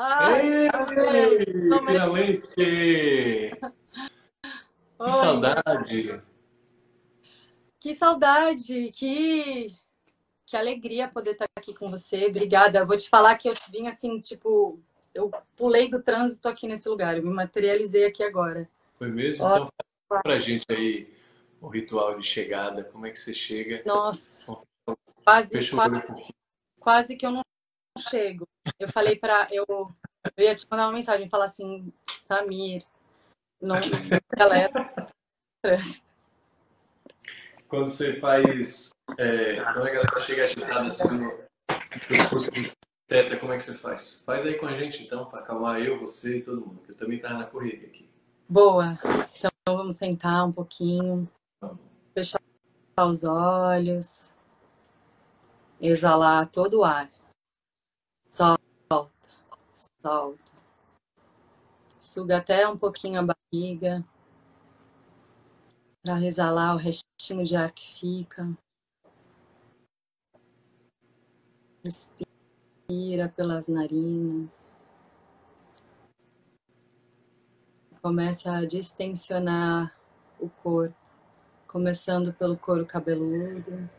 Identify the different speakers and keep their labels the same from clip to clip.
Speaker 1: Ah,
Speaker 2: Ei,
Speaker 1: tá vendo? Tô meio-
Speaker 2: finalmente! Que
Speaker 1: Oi,
Speaker 2: saudade!
Speaker 1: que saudade, que alegria poder estar aqui com você. Obrigada. Eu vou te falar que eu vim assim, tipo, eu pulei do trânsito aqui nesse lugar. Eu me materializei aqui agora.
Speaker 2: Foi mesmo?
Speaker 1: Ó,
Speaker 2: Então, fala pra gente aí o ritual de chegada, como é que você chega?
Speaker 1: nossa, quase,
Speaker 2: Fecha o
Speaker 1: quase,
Speaker 2: olho um pouquinho.
Speaker 1: quase que eu não chego. Eu falei eu ia te mandar uma mensagem, falar assim, Samir, não, galera,
Speaker 2: Quando você faz. Quando a galera chega agitada assim no pescoço do teta, como é que você faz? Faz aí com a gente então, pra acalmar eu, você e todo mundo, que eu também tava na correria aqui.
Speaker 1: boa. Então vamos sentar um pouquinho, fechar os olhos, exalar todo o ar. Solta, solta. Suga até um pouquinho a barriga para exalar o restinho de ar que fica. Respira pelas narinas. Comece a distensionar o corpo, começando pelo couro cabeludo.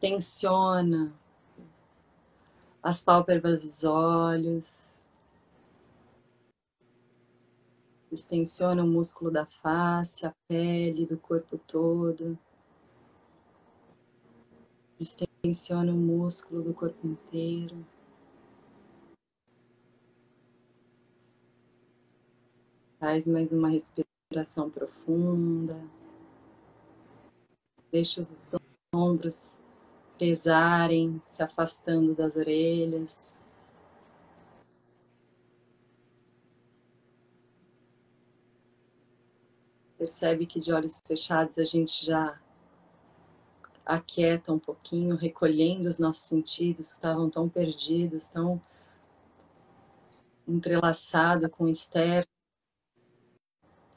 Speaker 1: Distensiona as pálpebras dos olhos. Distensiona o músculo da face, a pele do corpo todo. Distensiona o músculo do corpo inteiro. Faz mais uma respiração profunda. Deixa os ombros pesarem, se afastando das orelhas. Percebe que de olhos fechados a gente já aquieta um pouquinho, recolhendo os nossos sentidos que estavam tão perdidos, tão entrelaçados com o externo.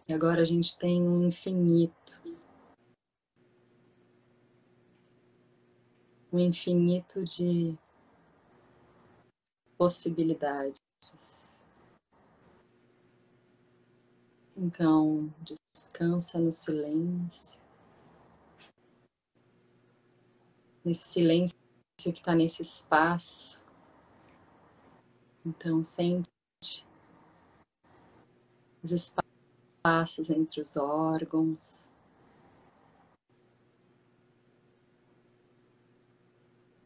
Speaker 1: E agora a gente tem um infinito de possibilidades. Então, descansa no silêncio, nesse silêncio que está nesse espaço. Então, sente os espaços entre os órgãos.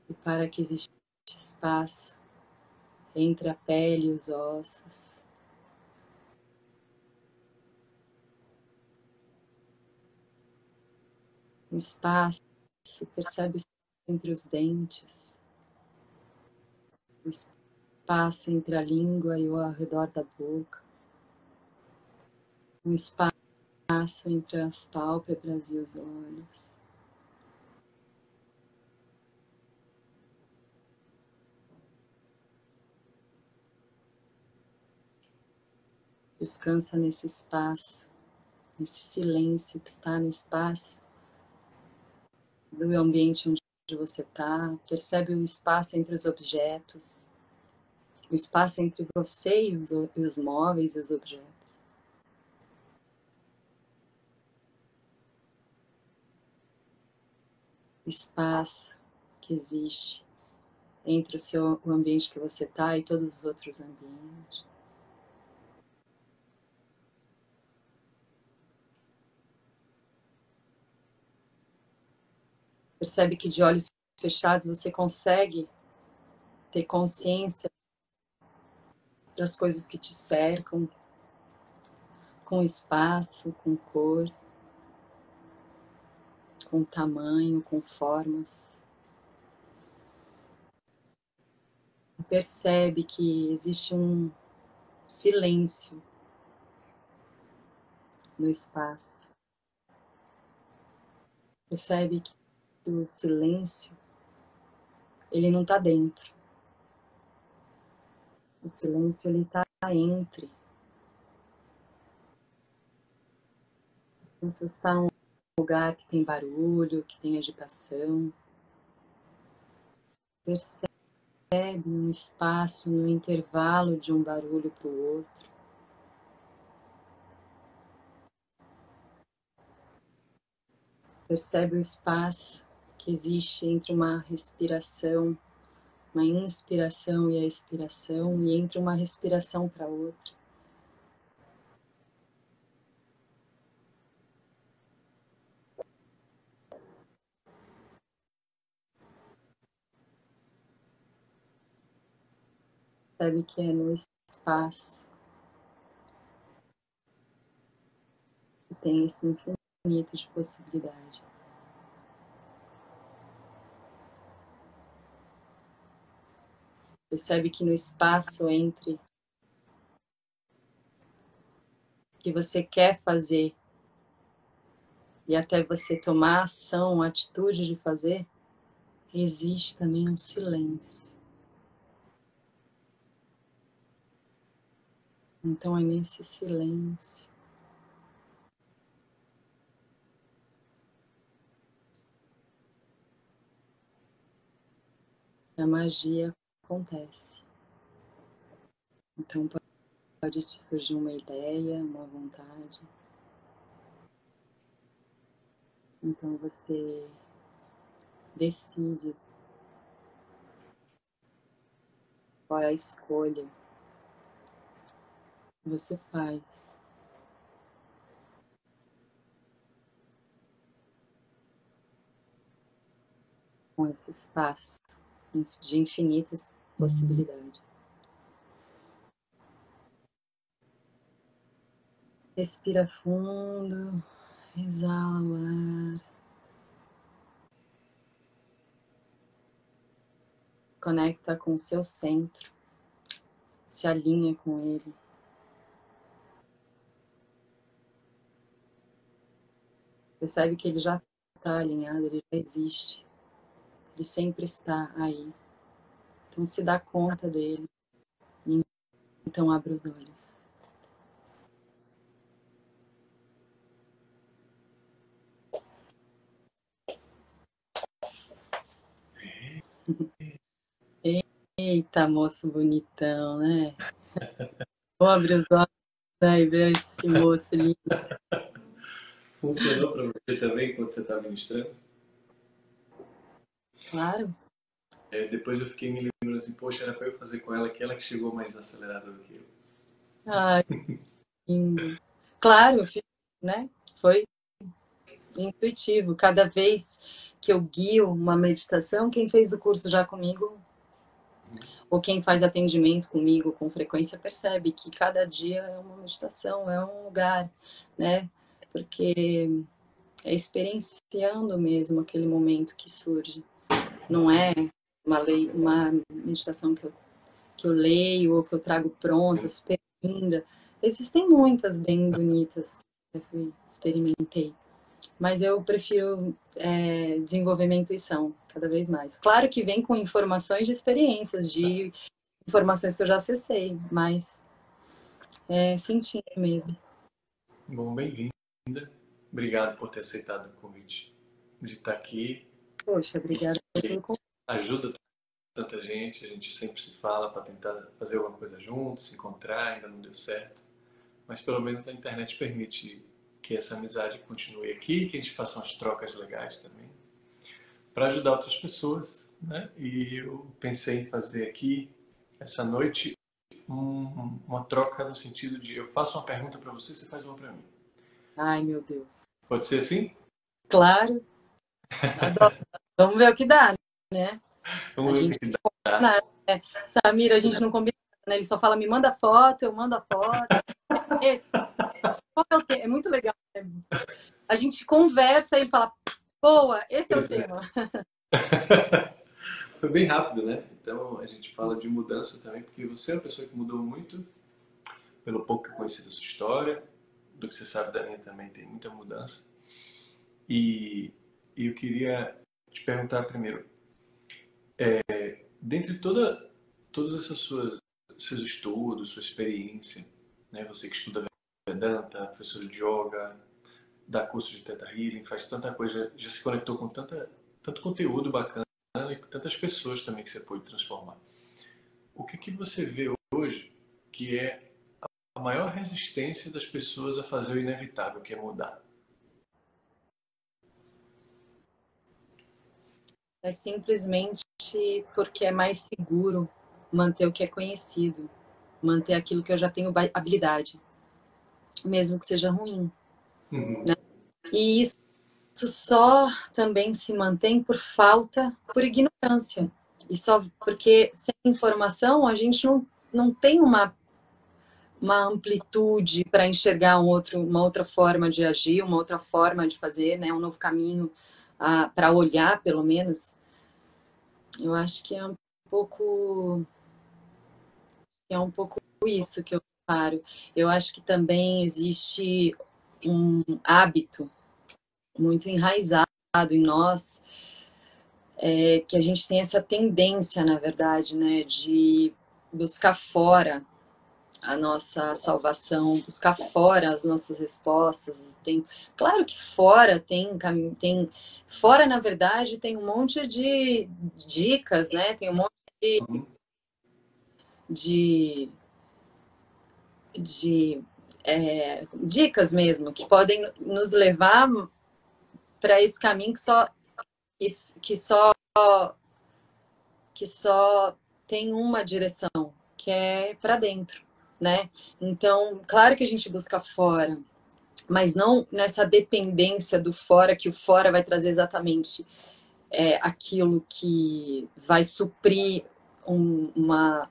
Speaker 1: E para que exista espaço entre a pele e os ossos. Espaço, percebe o espaço entre os dentes, o espaço entre a língua e o ao redor da boca, um espaço entre as pálpebras e os olhos. Descansa nesse espaço, nesse silêncio que está no espaço do ambiente onde você está. Percebe o espaço entre os objetos, o espaço entre você e os móveis e os objetos. Espaço que existe entre o ambiente que você está e todos os outros ambientes. Percebe que de olhos fechados você consegue ter consciência das coisas que te cercam, com espaço, com cor, com tamanho, com formas. E percebe que existe um silêncio no espaço. Percebe que o silêncio, ele não está dentro. O silêncio, ele está entre. Então, se você está num lugar que tem barulho, que tem agitação, percebe um espaço no intervalo de um barulho para o outro. Percebe o espaço que existe entre uma respiração, uma inspiração e a expiração, e entre uma respiração para outra. Percebe que é no espaço que tem esse infinito de possibilidades. Percebe que no espaço entre o que você quer fazer e até você tomar ação, a atitude de fazer, existe também um silêncio. Então é nesse silêncio que a magia acontece. Então pode te surgir uma ideia, uma vontade. Então você decide qual é a escolha que você faz. Com esse espaço de infinitas possibilidades. Respira fundo, exala o ar. Conecta com o seu centro, se alinha com ele. Percebe que ele já está alinhado, ele já existe. Ele sempre está aí. Então se dá conta dele. Então abre os olhos. Eita, moço bonitão, né? Vou abrir os olhos, né, e ver esse moço lindo.
Speaker 2: Funcionou para você também quando você estava ministrando?
Speaker 1: Claro.
Speaker 2: Depois eu fiquei me lembrando assim, poxa, era para eu fazer com ela, que ela que chegou mais acelerada do que eu.
Speaker 1: Ai, lindo. Claro, né? Foi intuitivo. Cada vez que eu guio uma meditação, quem fez o curso já comigo, ou quem faz atendimento comigo com frequência, percebe que cada dia é uma meditação, é um lugar, né? Porque é experienciando mesmo aquele momento que surge. Não é uma meditação que eu leio ou que eu trago pronta, super linda. Existem muitas bem bonitas que eu experimentei. Mas eu prefiro desenvolver minha intuição cada vez mais. Claro que vem com informações de experiências, de informações que eu já acessei, mas sentindo mesmo.
Speaker 2: Bom, bem-vinda. Obrigado por ter aceitado o convite de estar aqui.
Speaker 1: Poxa, obrigada pelo convite.
Speaker 2: Ajuda tanta gente, a gente sempre se fala para tentar fazer alguma coisa junto, se encontrar, ainda não deu certo. Mas pelo menos a internet permite que essa amizade continue aqui, que a gente faça umas trocas legais também, para ajudar outras pessoas, né? E eu pensei em fazer aqui, essa noite, uma troca no sentido de eu faço uma pergunta para você, você faz uma para mim.
Speaker 1: Ai, meu Deus.
Speaker 2: Pode ser assim?
Speaker 1: Claro. Adoro. Vamos ver o que dá, né?
Speaker 2: Vamos ver o que dá.
Speaker 1: Nada, né? Samir, a gente não combina, né? Ele só fala, me manda foto, eu mando a foto. Qual é o tema? É muito legal. Né? A gente conversa e ele fala, boa, esse é o tema.
Speaker 2: Foi bem rápido, né? Então a gente fala de mudança também, porque você é uma pessoa que mudou muito, pelo pouco que eu conheci da sua história, do que você sabe da minha também, tem muita mudança. E eu queria te perguntar primeiro, dentre todas essas seus estudos, sua experiência, né? Você que estuda Vedanta, professor de yoga, dá curso de Theta Healing, faz tanta coisa, já se conectou com tanto conteúdo bacana e com tantas pessoas também que você pôde transformar. o que que você vê hoje que é a maior resistência das pessoas a fazer o inevitável, que é mudar?
Speaker 1: É simplesmente porque é mais seguro manter o que é conhecido, manter aquilo que eu já tenho habilidade, mesmo que seja ruim.
Speaker 2: Uhum.
Speaker 1: E isso só também se mantém por ignorância. E só porque sem informação a gente não tem uma amplitude para enxergar uma outra forma de agir, uma outra forma de fazer, né? Um novo caminho para olhar, pelo menos. Eu acho que pouco, é um pouco isso que eu paro. Eu acho que também existe um hábito muito enraizado em nós, que a gente tem essa tendência, na verdade, né, de buscar fora a nossa salvação, buscar fora as nossas respostas. Claro que fora fora, na verdade, tem um monte de dicas, né? Tem um monte
Speaker 2: Uhum.
Speaker 1: de, de dicas mesmo que podem nos levar para esse caminho que só que só tem uma direção, que é para dentro, né? Então, claro que a gente busca fora, mas não nessa dependência do fora, que o fora vai trazer exatamente aquilo que vai suprir uma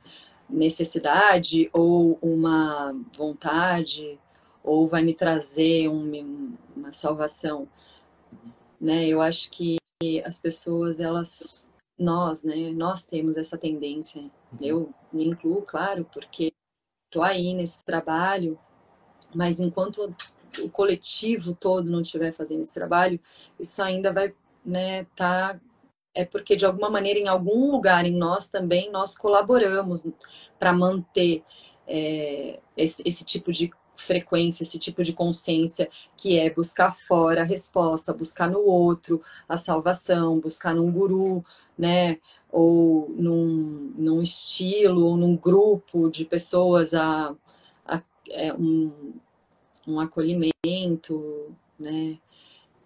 Speaker 1: necessidade ou uma vontade, ou vai me trazer uma salvação, né? Eu acho que as pessoas, nós, né? Nós temos essa tendência. Eu me incluo, claro, porque estou aí nesse trabalho, mas enquanto o coletivo todo não estiver fazendo esse trabalho, isso ainda vai, né, é porque de alguma maneira, em algum lugar em nós também, nós colaboramos para manter esse tipo de frequência, esse tipo de consciência, que é buscar fora a resposta, buscar no outro a salvação, buscar num guru, né? Ou num estilo, ou num grupo de pessoas um acolhimento, né?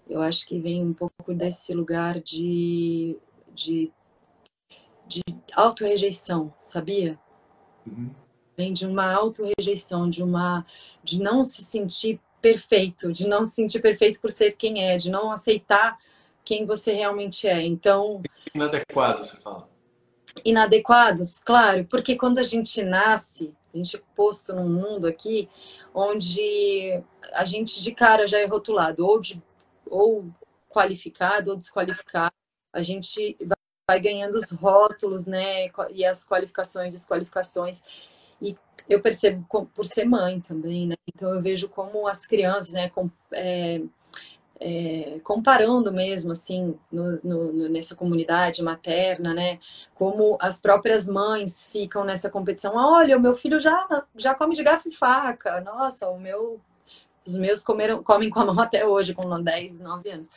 Speaker 1: Eu acho que vem um pouco desse lugar de, de autorrejeição, sabia?
Speaker 2: Uhum.
Speaker 1: Vem de uma autorrejeição, de não se sentir perfeito, de não se sentir perfeito por ser quem é, de não aceitar quem você realmente é. Então,
Speaker 2: Inadequado, você fala.
Speaker 1: inadequados, claro, porque quando a gente nasce, a gente é posto num mundo aqui onde a gente de cara já é rotulado, ou qualificado ou desqualificado. A gente vai ganhando os rótulos, né, e as qualificações, desqualificações. E eu percebo por ser mãe também, né? Então eu vejo como as crianças, né, comparando mesmo, assim, nessa comunidade materna, né? Como as próprias mães ficam nessa competição. Olha, o meu filho já come de garfo e faca. Nossa, os meus comem com a mão até hoje, com 10, 9 anos.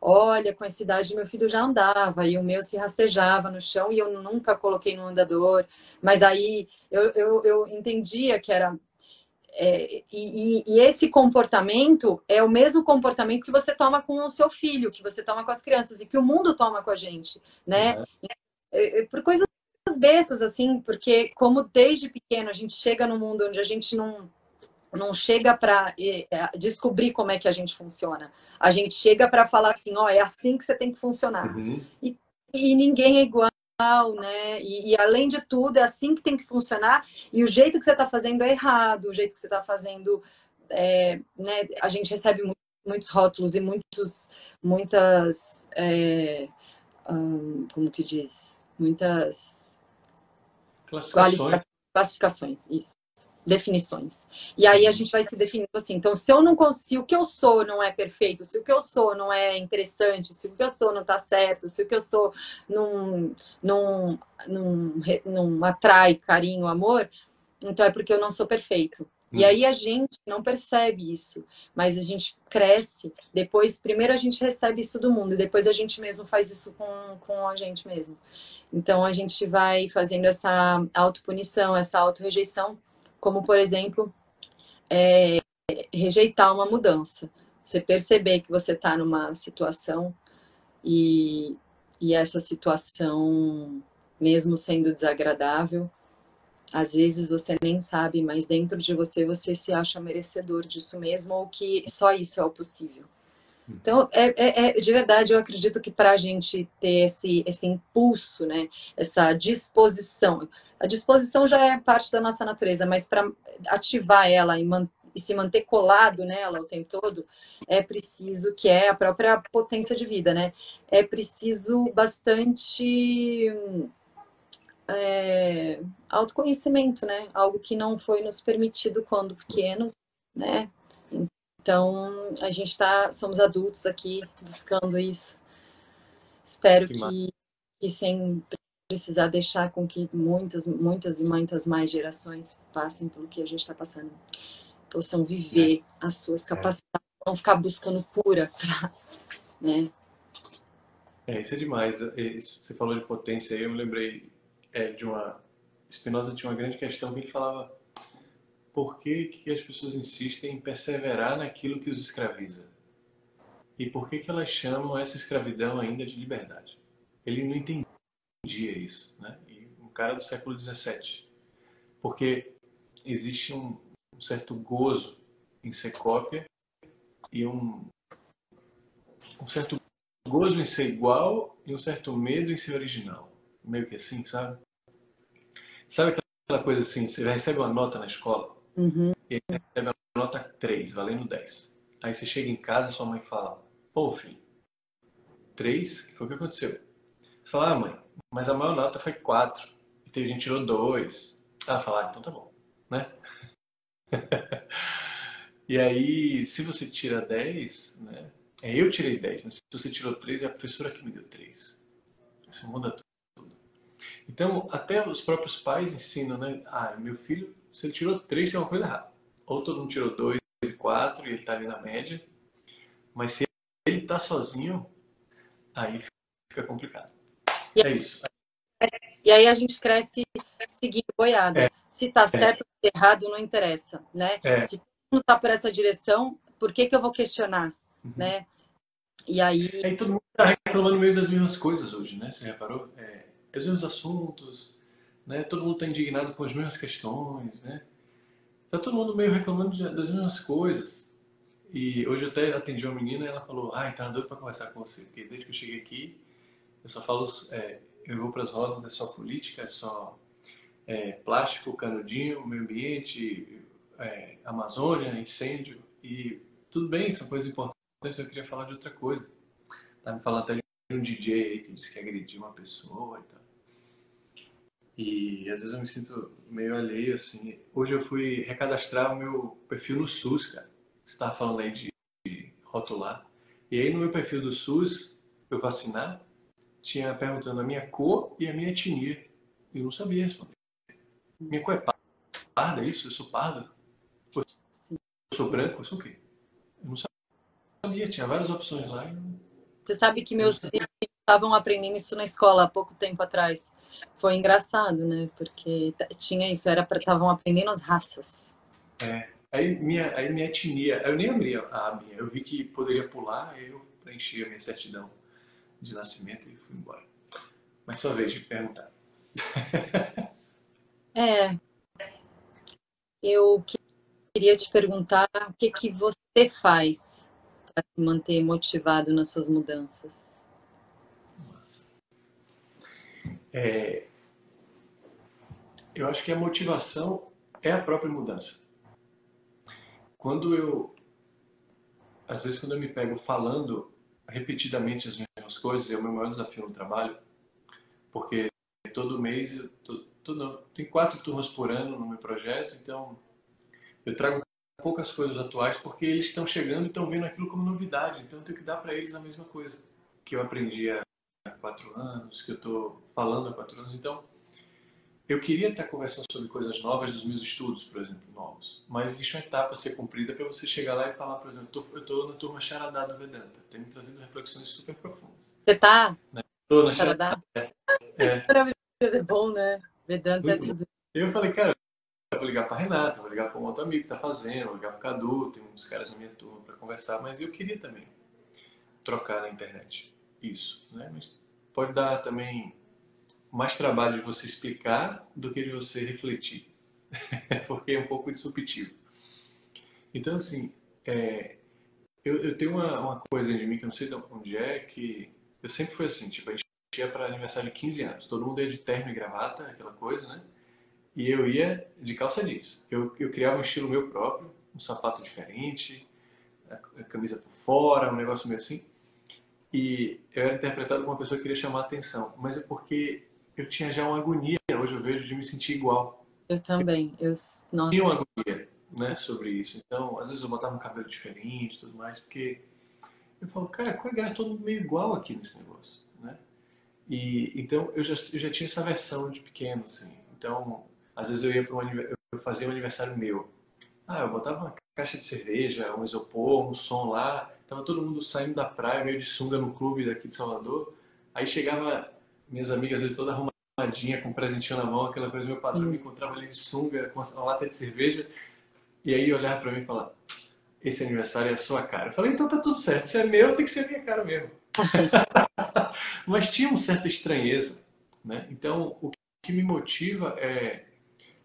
Speaker 1: Olha, com essa idade meu filho já andava e o meu se rastejava no chão e eu nunca coloquei no andador. Mas aí eu entendia que era e esse comportamento é o mesmo comportamento que você toma com o seu filho, que você toma com as crianças e que o mundo toma com a gente, né?
Speaker 2: Uhum.
Speaker 1: Por coisas bestas, assim, porque como desde pequeno a gente chega no mundo onde a gente não chega para descobrir como é que a gente funciona. A gente chega para falar assim, ó, é assim que você tem que funcionar.
Speaker 2: Uhum.
Speaker 1: E ninguém é igual, né? E além de tudo, é assim que tem que funcionar. E o jeito que você está fazendo é errado, o jeito que você está fazendo, né? A gente recebe muitos rótulos e muitas, como que diz? Muitas
Speaker 2: Classificações.
Speaker 1: classificações, isso. Definições. E aí a gente vai se definindo assim. Então, se o que eu sou não é perfeito, se o que eu sou não é interessante, se o que eu sou não está certo, se o que eu sou não, não atrai carinho, amor, então é porque eu não sou perfeito. E aí a gente não percebe isso, mas a gente cresce, depois, primeiro a gente recebe isso do mundo, e depois a gente mesmo faz isso com a gente mesmo. Então a gente vai fazendo essa autopunição, essa autorrejeição, como por exemplo, rejeitar uma mudança. Você perceber que você está numa situação e essa situação, mesmo sendo desagradável, às vezes você nem sabe, mas dentro de você, você se acha merecedor disso mesmo, ou que só isso é o possível. Então, de verdade, eu acredito que para a gente ter esse impulso, né, essa disposição, a disposição já é parte da nossa natureza, mas para ativar ela e se manter colado nela o tempo todo, é preciso, que é a própria potência de vida, né? É preciso bastante autoconhecimento, né? Algo que não foi nos permitido quando pequenos, né? Então, a gente somos adultos aqui buscando isso. Espero que sem precisar deixar com que muitas e muitas mais gerações passem pelo que a gente está passando, possam viver as suas capacidades, não ficar buscando cura, né?
Speaker 2: Isso é demais. Você falou de potência aí, eu me lembrei de Spinoza tinha uma grande questão que ele falava: por que as pessoas insistem em perseverar naquilo que os escraviza? E por que elas chamam essa escravidão ainda de liberdade? Ele não entendia isso, né? E um cara do século XVII. Porque existe um certo gozo em ser cópia e um certo gozo em ser igual e um certo medo em ser original. Meio que assim, sabe? Sabe aquela coisa assim, você recebe uma nota na escola e aí recebe uma nota 3, valendo 10. Aí você chega em casa e sua mãe fala: pô, filho, 3? O que foi que aconteceu? Você fala: ah, mãe, mas a maior nota foi 4. E teve gente que tirou 2. Ela fala: ah, então tá bom, né? E aí, se você tira 10, né? Eu tirei 10, mas se você tirou 3, é a professora que me deu 3. Isso muda tudo. Então, até os próprios pais ensinam, né? Ah, meu filho, se ele tirou 3, tem uma coisa errada. Ou todo mundo tirou 2 e 4 e ele tá ali na média. Mas se ele tá sozinho, aí fica complicado. É isso.
Speaker 1: E aí a gente cresce seguindo boiada. Se tá certo ou errado, não interessa, né? Se todo mundo tá por essa direção, por que eu vou questionar, né? E aí...
Speaker 2: E todo mundo tá reclamando meio das mesmas coisas hoje, né? Você reparou? Os mesmos assuntos, né? Todo mundo tá indignado com as mesmas questões, né? Tá todo mundo meio reclamando das mesmas coisas. E hoje eu até atendi uma menina e ela falou: ai, tá doido pra conversar com você, porque desde que eu cheguei aqui, eu só falo, eu vou pras rodas, é só política, é só plástico, canudinho, meio ambiente, Amazônia, incêndio. E tudo bem, são coisas importantes, eu queria falar de outra coisa. Tá me falando até de um DJ aí que disse que agrediu uma pessoa e tal. E às vezes eu me sinto meio alheio, assim. Hoje eu fui recadastrar o meu perfil no SUS, cara. Você tava falando aí de rotular. E aí no meu perfil do SUS, eu vacinar, tinha perguntando a minha cor e a minha etnia. Eu não sabia responder. Minha cor é parda, é isso? Eu sou pardo? Eu sou branco? Eu sou o quê? Eu não sabia, tinha várias opções lá.
Speaker 1: Você sabe que meus filhos estavam aprendendo isso na escola há pouco tempo atrás. Foi engraçado, né? Porque tinha isso, estavam aprendendo as raças.
Speaker 2: Aí minha etnia, eu nem abri a minha, eu vi que poderia pular, aí eu preenchi a minha certidão de nascimento e fui embora. Mas sua vez de perguntar.
Speaker 1: Eu queria te perguntar o que você faz para se manter motivado nas suas mudanças.
Speaker 2: Nossa. Eu acho que a motivação é a própria mudança. Às vezes quando eu me pego falando repetidamente as mesmas coisas, é o meu maior desafio no trabalho, porque todo mês, tem 4 turmas por ano no meu projeto, então eu trago poucas coisas atuais porque eles estão chegando e estão vendo aquilo como novidade, então eu tenho que dar para eles a mesma coisa que eu aprendi há 4 anos, que eu estou falando há 4 anos. Então, eu queria estar conversando sobre coisas novas dos meus estudos, por exemplo, novos. Mas existe uma etapa a ser cumprida para você chegar lá e falar, por exemplo, eu estou na turma Charadá do Vedanta. Tem me trazido reflexões super profundas.
Speaker 1: Você tá,
Speaker 2: Estou na Charadá.
Speaker 1: Saradá?
Speaker 2: É,
Speaker 1: Maravilhoso, é bom, né? Vedanta é
Speaker 2: muito bom.
Speaker 1: tudo.
Speaker 2: Eu falei, cara, eu vou ligar para Renata, vou ligar para um outro amigo que está fazendo, vou ligar para o Cadu, tem uns caras na minha turma para conversar, mas eu queria também trocar na internet isso, né? Mas pode dar também mais trabalho de você explicar do que de você refletir, porque é um pouco disruptivo. Então, assim, eu tenho uma coisa de mim que eu não sei de onde é, que eu sempre fui assim, tipo, a gente ia para aniversário de 15 anos, todo mundo ia de terno e gravata, aquela coisa, né? E eu ia de calça jeans. Eu criava um estilo meu próprio, um sapato diferente, a camisa por fora, um negócio meio assim. E eu era interpretado como uma pessoa que queria chamar a atenção, mas é porque eu tinha já uma agonia, hoje eu vejo, de me sentir igual.
Speaker 1: Eu também.
Speaker 2: Tinha
Speaker 1: Nossa,
Speaker 2: uma agonia, né, sobre isso. Então, às vezes eu botava um cabelo diferente e tudo mais, porque eu falo, cara, qual é a graça? Todo mundo meio igual aqui nesse negócio, né? E então eu já tinha essa versão de pequeno, assim. Então, às vezes eu ia para eu fazia um aniversário meu. Ah, eu botava uma caixa de cerveja, um isopor, um som lá. Tava todo mundo saindo da praia, meio de sunga no clube daqui de Salvador. Aí chegava minhas amigas, às vezes toda arrumadinha, com um presentinho na mão, aquela coisa, meu patrão me
Speaker 1: sim.
Speaker 2: encontrava ali de sunga, com uma lata de cerveja. E aí olhava pra mim e falava, esse aniversário é a sua cara. Eu falei, então tá tudo certo, se é meu, tem que ser a minha cara mesmo. Mas tinha uma certa estranheza, né? Então, o que me motiva é,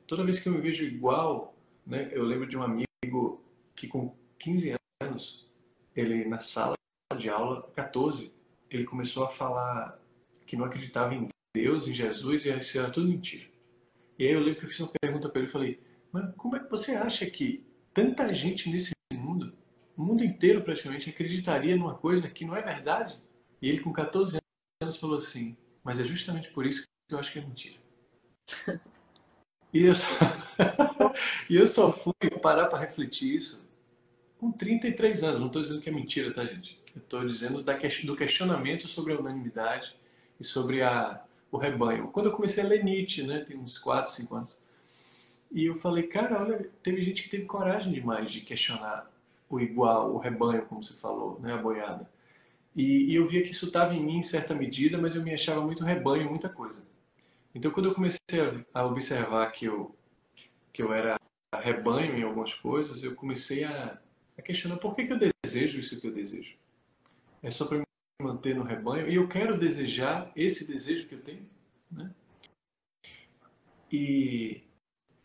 Speaker 2: toda vez que eu me vejo igual, né? Eu lembro de um amigo que com 15 anos, ele na sala de aula, 14, ele começou a falar que não acreditava em Deus, em Jesus, e isso era tudo mentira. E aí eu lembro que eu fiz uma pergunta para ele e falei, mas como é que você acha que tanta gente nesse mundo, o mundo inteiro praticamente, acreditaria numa coisa que não é verdade? E ele com 14 anos falou assim, mas é justamente por isso que eu acho que é mentira. E eu só, e eu só fui parar para refletir isso com 33 anos. Não estou dizendo que é mentira, tá, gente? Eu estou dizendo do questionamento sobre a unanimidade e sobre o rebanho. Quando eu comecei a ler Nietzsche, né, tem uns 4, 5 anos, e eu falei, cara, olha, teve gente que teve coragem demais de questionar o igual, o rebanho, como você falou, né, a boiada. E eu via que isso estava em mim em certa medida, mas eu me achava muito rebanho em muita coisa. Então, quando eu comecei a observar que eu era rebanho em algumas coisas, eu comecei a questionar por que eu desejo isso que eu desejo. É só para me manter no rebanho e eu quero desejar esse desejo que eu tenho, né? E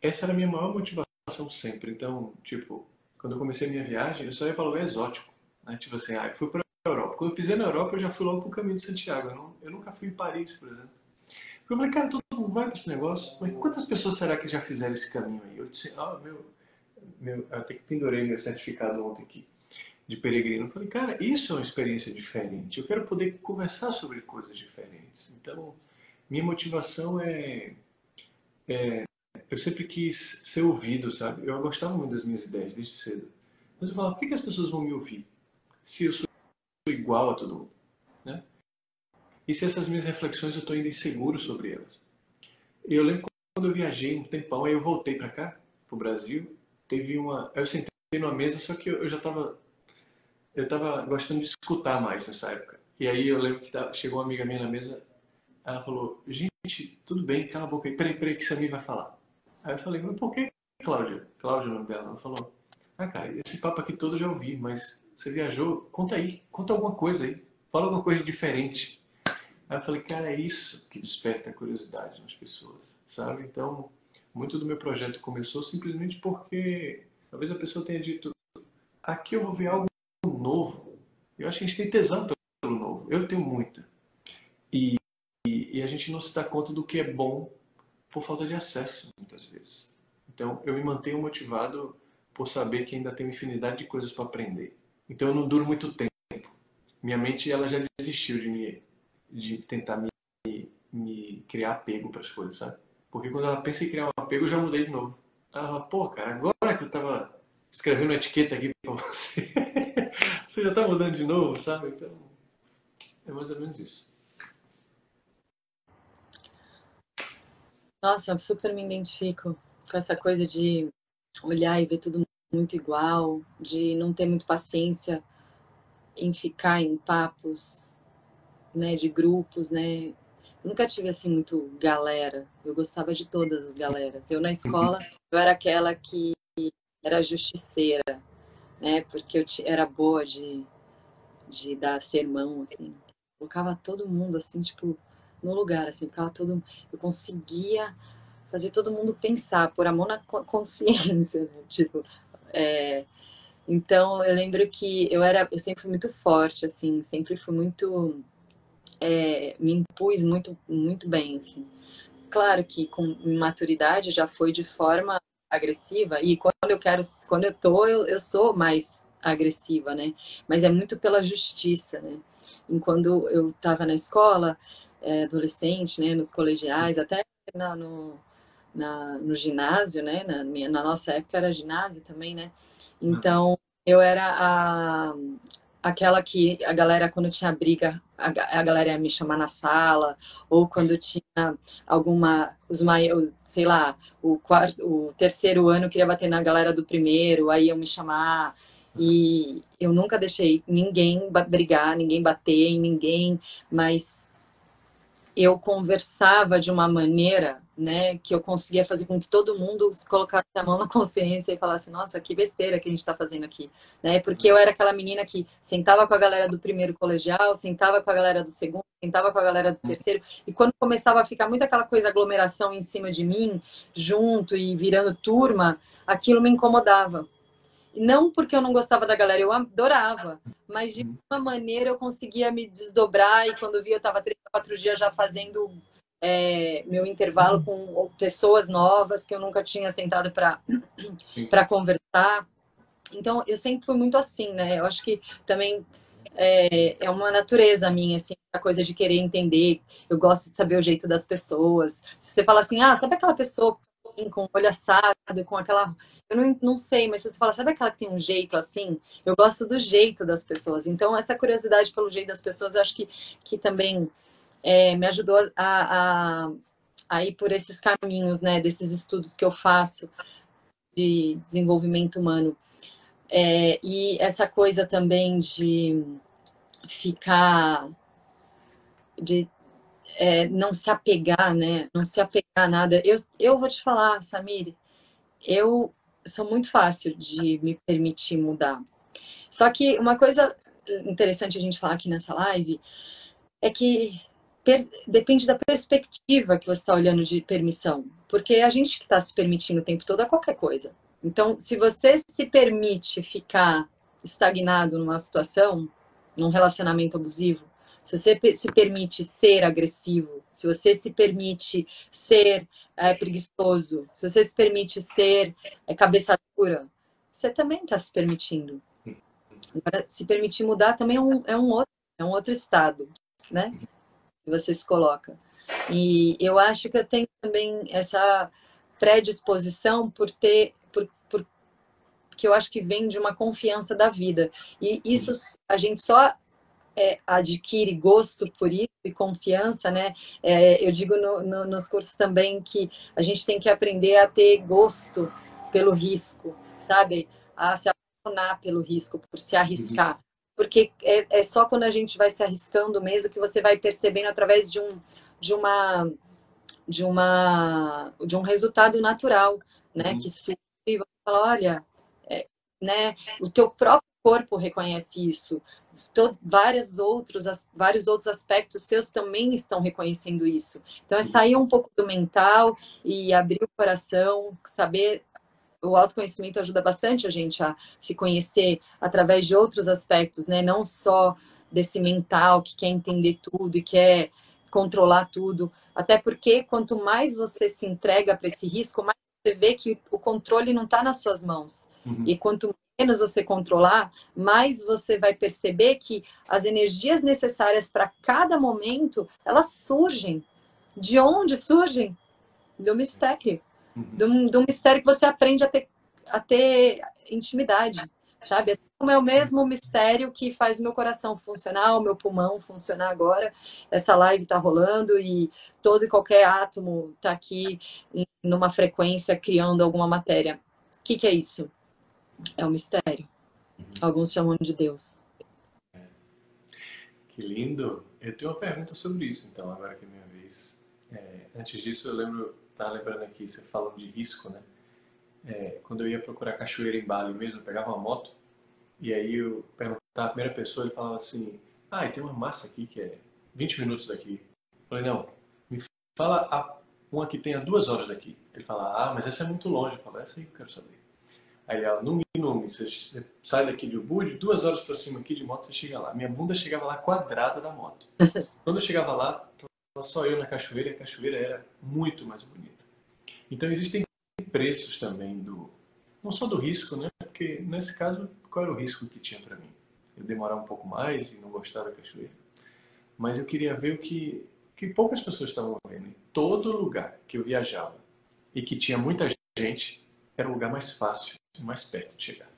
Speaker 2: essa era a minha maior motivação sempre. Então, tipo, quando eu comecei a minha viagem, eu só ia para lugar exótico, né? Tipo assim, eu fui para a Europa. Quando eu pisei na Europa, eu já fui logo para o caminho de Santiago. Eu nunca fui em Paris, por exemplo. Eu falei, cara, todo mundo vai para esse negócio, mas quantas pessoas será que já fizeram esse caminho aí? Eu disse, eu até que pendurei meu certificado ontem aqui de peregrino. Eu falei, cara, isso é uma experiência diferente. Eu quero poder conversar sobre coisas diferentes. Então, minha motivação eu sempre quis ser ouvido, sabe? Eu gostava muito das minhas ideias desde cedo. Mas eu falava, por que as pessoas vão me ouvir se eu sou igual a todo mundo, né? E se essas minhas reflexões eu estou ainda inseguro sobre elas? Eu lembro quando eu viajei um tempão, aí eu voltei para cá, pro Brasil, teve uma... Eu sentei numa mesa, só que eu já estava eu tava gostando de escutar mais nessa época. E aí eu lembro que chegou uma amiga minha na mesa, ela falou, gente, tudo bem, cala a boca aí, peraí que Samir vai falar. Aí eu falei, mas por que Cláudia? Cláudia é o nome dela. Ela falou, cara, esse papo aqui todo eu já ouvi, mas você viajou, conta aí, conta alguma coisa aí, fala alguma coisa diferente. Aí eu falei, cara, é isso que desperta a curiosidade nas pessoas, sabe? Então, muito do meu projeto começou simplesmente porque talvez a pessoa tenha dito, aqui eu vou ver algo novo. Eu acho que a gente tem tesão pelo novo. Eu tenho muita. E a gente não se dá conta do que é bom por falta de acesso, muitas vezes. Então, eu me mantenho motivado por saber que ainda tenho infinidade de coisas para aprender. Então, eu não duro muito tempo. Minha mente ela já desistiu de tentar me criar apego para as coisas, sabe? Porque quando ela pensa em criar um apego, eu já mudei de novo. Ela fala, pô, cara, agora que eu tava escrevendo uma etiqueta aqui para você, você já tá mudando de novo, sabe? Então, é mais ou menos isso.
Speaker 1: Nossa, eu super me identifico com essa coisa de olhar e ver tudo muito igual, de não ter muito paciência em ficar em papos, né, de grupos, né? Nunca tive assim muito galera. Eu gostava de todas as galeras. Eu na escola, eu era aquela que era justiceira, né? Porque era boa de dar sermão, assim. Colocava todo mundo assim, tipo, no lugar, assim, ficava todo, eu conseguia fazer todo mundo pensar, pôr a mão na consciência, né? Tipo, é, então eu lembro que eu sempre fui muito forte, assim, sempre fui muito, me impus muito bem, assim. Claro que com maturidade já foi de forma agressiva e quando eu tô, eu sou mais agressiva, né? Mas é muito pela justiça, né? Enquanto eu estava na escola, adolescente, né, nos colegiais, até no, no ginásio, né? Na nossa época era ginásio também, né?
Speaker 2: Uhum.
Speaker 1: Então eu era aquela que a galera, quando tinha briga, a galera ia me chamar na sala, ou quando tinha alguma, sei lá, o terceiro ano queria bater na galera do primeiro, aí iam me chamar. E eu nunca deixei ninguém brigar, ninguém bater em ninguém, mas eu conversava de uma maneira, né, que eu conseguia fazer com que todo mundo colocasse a mão na consciência e falasse, nossa, que besteira que a gente está fazendo aqui, né? Porque eu era aquela menina que sentava com a galera do primeiro colegial, sentava com a galera do segundo, sentava com a galera do terceiro, e quando começava a ficar muito aquela coisa aglomeração em cima de mim, junto e virando turma, aquilo me incomodava. Não porque eu não gostava da galera, eu adorava, mas de uma maneira eu conseguia me desdobrar e quando eu vi eu estava 3 ou 4 dias já fazendo meu intervalo com pessoas novas que eu nunca tinha sentado para conversar. Então eu sempre fui muito assim, né? Eu acho que também é uma natureza minha, assim, a coisa de querer entender. Eu gosto de saber o jeito das pessoas. Se você fala assim, ah, sabe aquela pessoa com o olho assado, com aquela. Eu não sei, mas se você fala, sabe aquela que tem um jeito assim? Eu gosto do jeito das pessoas. Então, essa curiosidade pelo jeito das pessoas, eu acho que também me ajudou a ir por esses caminhos, né? Desses estudos que eu faço de desenvolvimento humano. E essa coisa também de ficar, de não se apegar, né? Não se apegar a nada. Eu vou te falar, Samir, eu sou muito fácil de me permitir mudar. Só que uma coisa interessante a gente falar aqui nessa live é que depende da perspectiva que você está olhando de permissão. Porque a gente está se permitindo o tempo todo a qualquer coisa. Então, se você se permite ficar estagnado numa situação, num relacionamento abusivo, se você se permite ser agressivo, se você se permite ser preguiçoso, se você se permite ser cabeça dura, você também está se permitindo. Agora, se permitir mudar também é um outro estado, né? Que você se coloca. E eu acho que eu tenho também essa predisposição que eu acho que vem de uma confiança da vida. E isso a gente só adquire gosto por isso e confiança, né? Eu digo nos cursos também que a gente tem que aprender a ter gosto pelo risco, sabe? A se apaixonar pelo risco, por se arriscar. Porque é só quando a gente vai se arriscando mesmo que você vai percebendo através de uma de um resultado natural, né? Que surge e você fala, olha, né? O teu próprio corpo reconhece isso. Vários outros aspectos seus também estão reconhecendo isso. Então, é sair um pouco do mental e abrir o coração, saber. O autoconhecimento ajuda bastante a gente a se conhecer através de outros aspectos, né? Não só desse mental que quer entender tudo e quer controlar tudo. Até porque quanto mais você se entrega para esse risco, mais você vê que o controle não está nas suas mãos. E quanto menos você controlar, mais você vai perceber que as energias necessárias para cada momento, elas surgem. De onde surgem? Do mistério. De um mistério que você aprende a ter intimidade. sabe? Assim como é o mesmo mistério que faz o meu coração funcionar, o meu pulmão funcionar agora. Essa live tá rolando e todo e qualquer átomo tá aqui numa frequência criando alguma matéria. O que é isso? É um mistério. Alguns chamam de Deus.
Speaker 2: Que lindo! Eu tenho uma pergunta sobre isso, então, agora que é minha vez. Antes disso, eu lembro, tava lembrando aqui, você falando de risco, né? Quando eu ia procurar cachoeira em Bali mesmo, eu pegava uma moto, e aí eu perguntava à primeira pessoa, ele falava assim, e tem uma massa aqui que é 20 minutos daqui. Eu falei, não, me fala uma que tenha 2 horas daqui. Ele fala, mas essa é muito longe. Eu falo, essa aí que eu quero saber. Aí ele, Numi, você sai daqui de Ubud, 2 horas pra cima aqui de moto, você chega lá. Minha bunda chegava lá quadrada da moto. Quando eu chegava lá, tava só eu na cachoeira, e a cachoeira era muito mais bonita. Então existem preços também não só do risco, né? Porque nesse caso, qual era o risco que tinha para mim? Eu demorar um pouco mais e não gostar da cachoeira. Mas eu queria ver o que poucas pessoas estavam vendo. Em todo lugar que eu viajava e que tinha muita gente, era o lugar mais fácil e mais perto de chegar.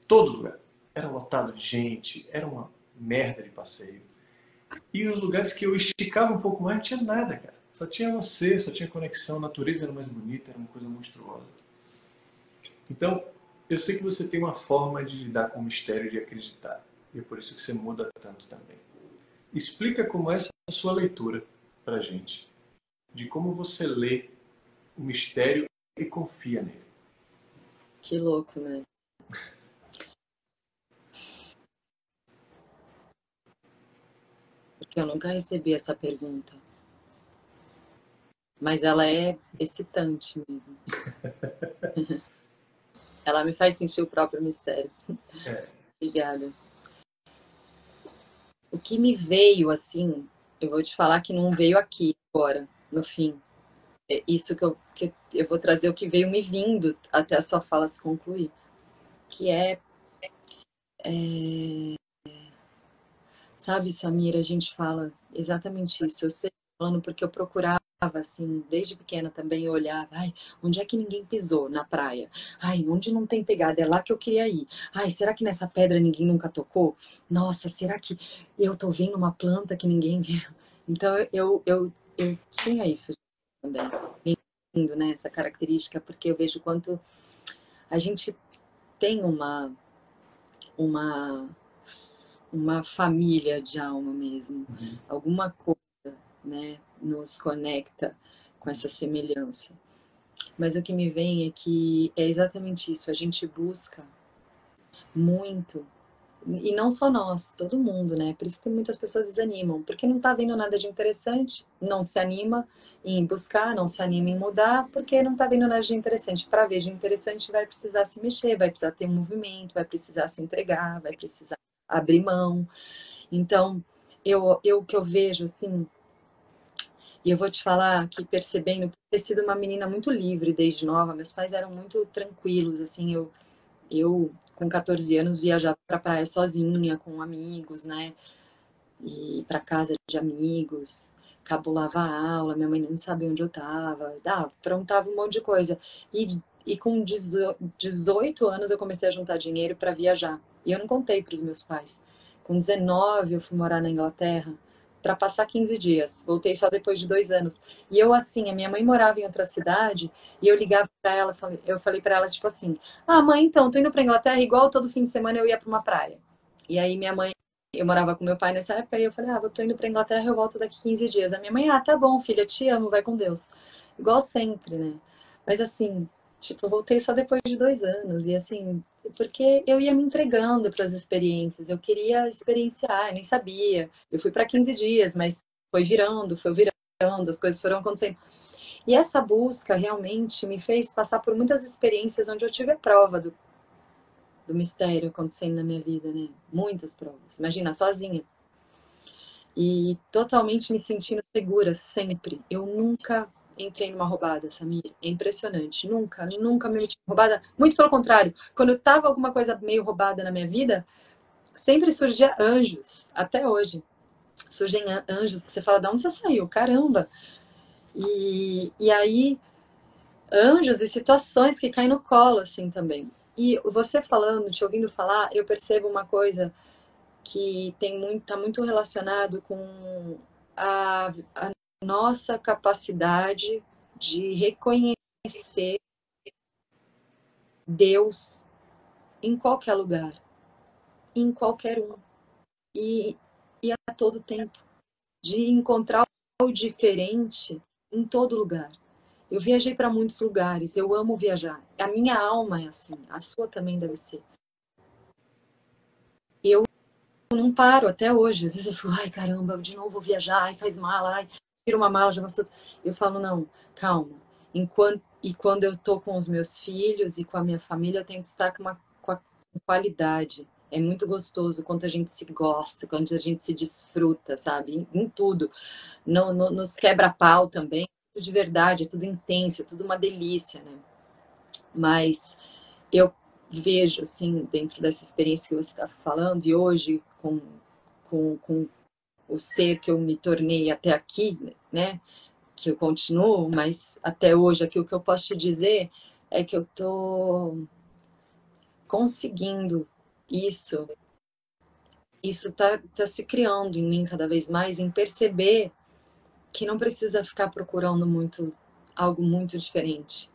Speaker 2: Todo lugar. Era lotado de gente, era uma merda de passeio. E os lugares que eu esticava um pouco mais não tinha nada, cara. Só tinha você, só tinha conexão, a natureza era mais bonita, era uma coisa monstruosa. Então, eu sei que você tem uma forma de lidar com o mistério de acreditar. E é por isso que você muda tanto também. Explica como é essa sua leitura pra gente. De como você lê o mistério e confia nele.
Speaker 1: Que louco, né? Porque eu nunca recebi essa pergunta. Mas ela é excitante mesmo. Ela me faz sentir o próprio mistério. Obrigada. O que me veio, assim, eu vou te falar que não veio aqui agora, no fim. É isso que eu vou trazer o que veio me vindo até a sua fala se concluir. Que sabe, Samira, a gente fala exatamente isso. Eu sei falando porque eu procurava, assim, desde pequena também, eu olhava, onde é que ninguém pisou na praia? Onde não tem pegada? É lá que eu queria ir. Será que nessa pedra ninguém nunca tocou? Nossa, será que eu tô vendo uma planta que ninguém viu? Então, eu tinha isso também. Lindo, né, essa característica, porque eu vejo quanto a gente tem uma uma família de alma mesmo. Alguma coisa, né, nos conecta com essa semelhança. Mas o que me vem é que é exatamente isso. A gente busca muito, e não só nós, todo mundo, né? Por isso que muitas pessoas desanimam, porque não tá vendo nada de interessante, não se anima em buscar, não se anima em mudar, porque não tá vendo nada de interessante. Para ver de interessante, vai precisar se mexer, vai precisar ter um movimento, vai precisar se entregar, vai precisar abrir mão. Então, o que eu vejo, assim, e eu vou te falar que percebendo, por ter sido uma menina muito livre desde nova, meus pais eram muito tranquilos, assim, eu com 14 anos viajava pra praia sozinha, com amigos, né, e para casa de amigos, cabulava a aula, minha mãe nem sabia onde eu tava, aprontava um monte de coisa. E com 18 anos eu comecei a juntar dinheiro para viajar. E eu não contei para os meus pais. Com 19 eu fui morar na Inglaterra para passar 15 dias. Voltei só depois de 2 anos. E eu, assim, a minha mãe morava em outra cidade e eu ligava para ela, eu falei para ela, tipo assim: mãe, então, tô indo para Inglaterra, igual todo fim de semana eu ia para uma praia. E aí minha mãe, eu morava com meu pai nessa época, e eu falei, eu tô indo pra Inglaterra, eu volto daqui 15 dias. A minha mãe, tá bom, filha, te amo, vai com Deus. Igual sempre, né? Mas assim, tipo, eu voltei só depois de 2 anos, e assim, porque eu ia me entregando para as experiências, eu queria experienciar, eu nem sabia. Eu fui para 15 dias, mas foi virando, as coisas foram acontecendo. E essa busca realmente me fez passar por muitas experiências onde eu tive a prova do mistério acontecendo na minha vida, né? Muitas provas. Imagina, sozinha. E totalmente me sentindo segura, sempre. Eu nunca entrei numa roubada, Samir. É impressionante. Nunca, nunca me meti em roubada. Muito pelo contrário. Quando tava alguma coisa meio roubada na minha vida, sempre surgia anjos. Até hoje. Surgem anjos que você fala, de onde você saiu? Caramba! E aí, anjos e situações que caem no colo, assim, também. E você falando, te ouvindo falar, eu percebo uma coisa que tá muito relacionado com a nossa capacidade de reconhecer Deus em qualquer lugar, em qualquer um, e, e a todo tempo, de encontrar o diferente em todo lugar. Eu viajei para muitos lugares, eu amo viajar. A minha alma é assim, a sua também deve ser. Eu não paro até hoje. Às vezes eu falo, ai caramba, de novo vou viajar, ai faz mala, ai, tira uma mala, já passou. Eu falo, não, calma. E quando eu tô com os meus filhos e com a minha família, eu tenho que estar com qualidade. É muito gostoso quando a gente se gosta, quando a gente se desfruta, sabe? Em tudo. Nos quebra-pau também. Tudo de verdade, é tudo intenso, é tudo uma delícia, né? Mas eu vejo, assim, dentro dessa experiência que você está falando, e hoje, com o ser que eu me tornei até aqui, né? Que eu continuo, mas até hoje, aqui o que eu posso te dizer é que eu tô conseguindo isso. Isso tá se criando em mim cada vez mais, em perceber que não precisa ficar procurando algo muito diferente.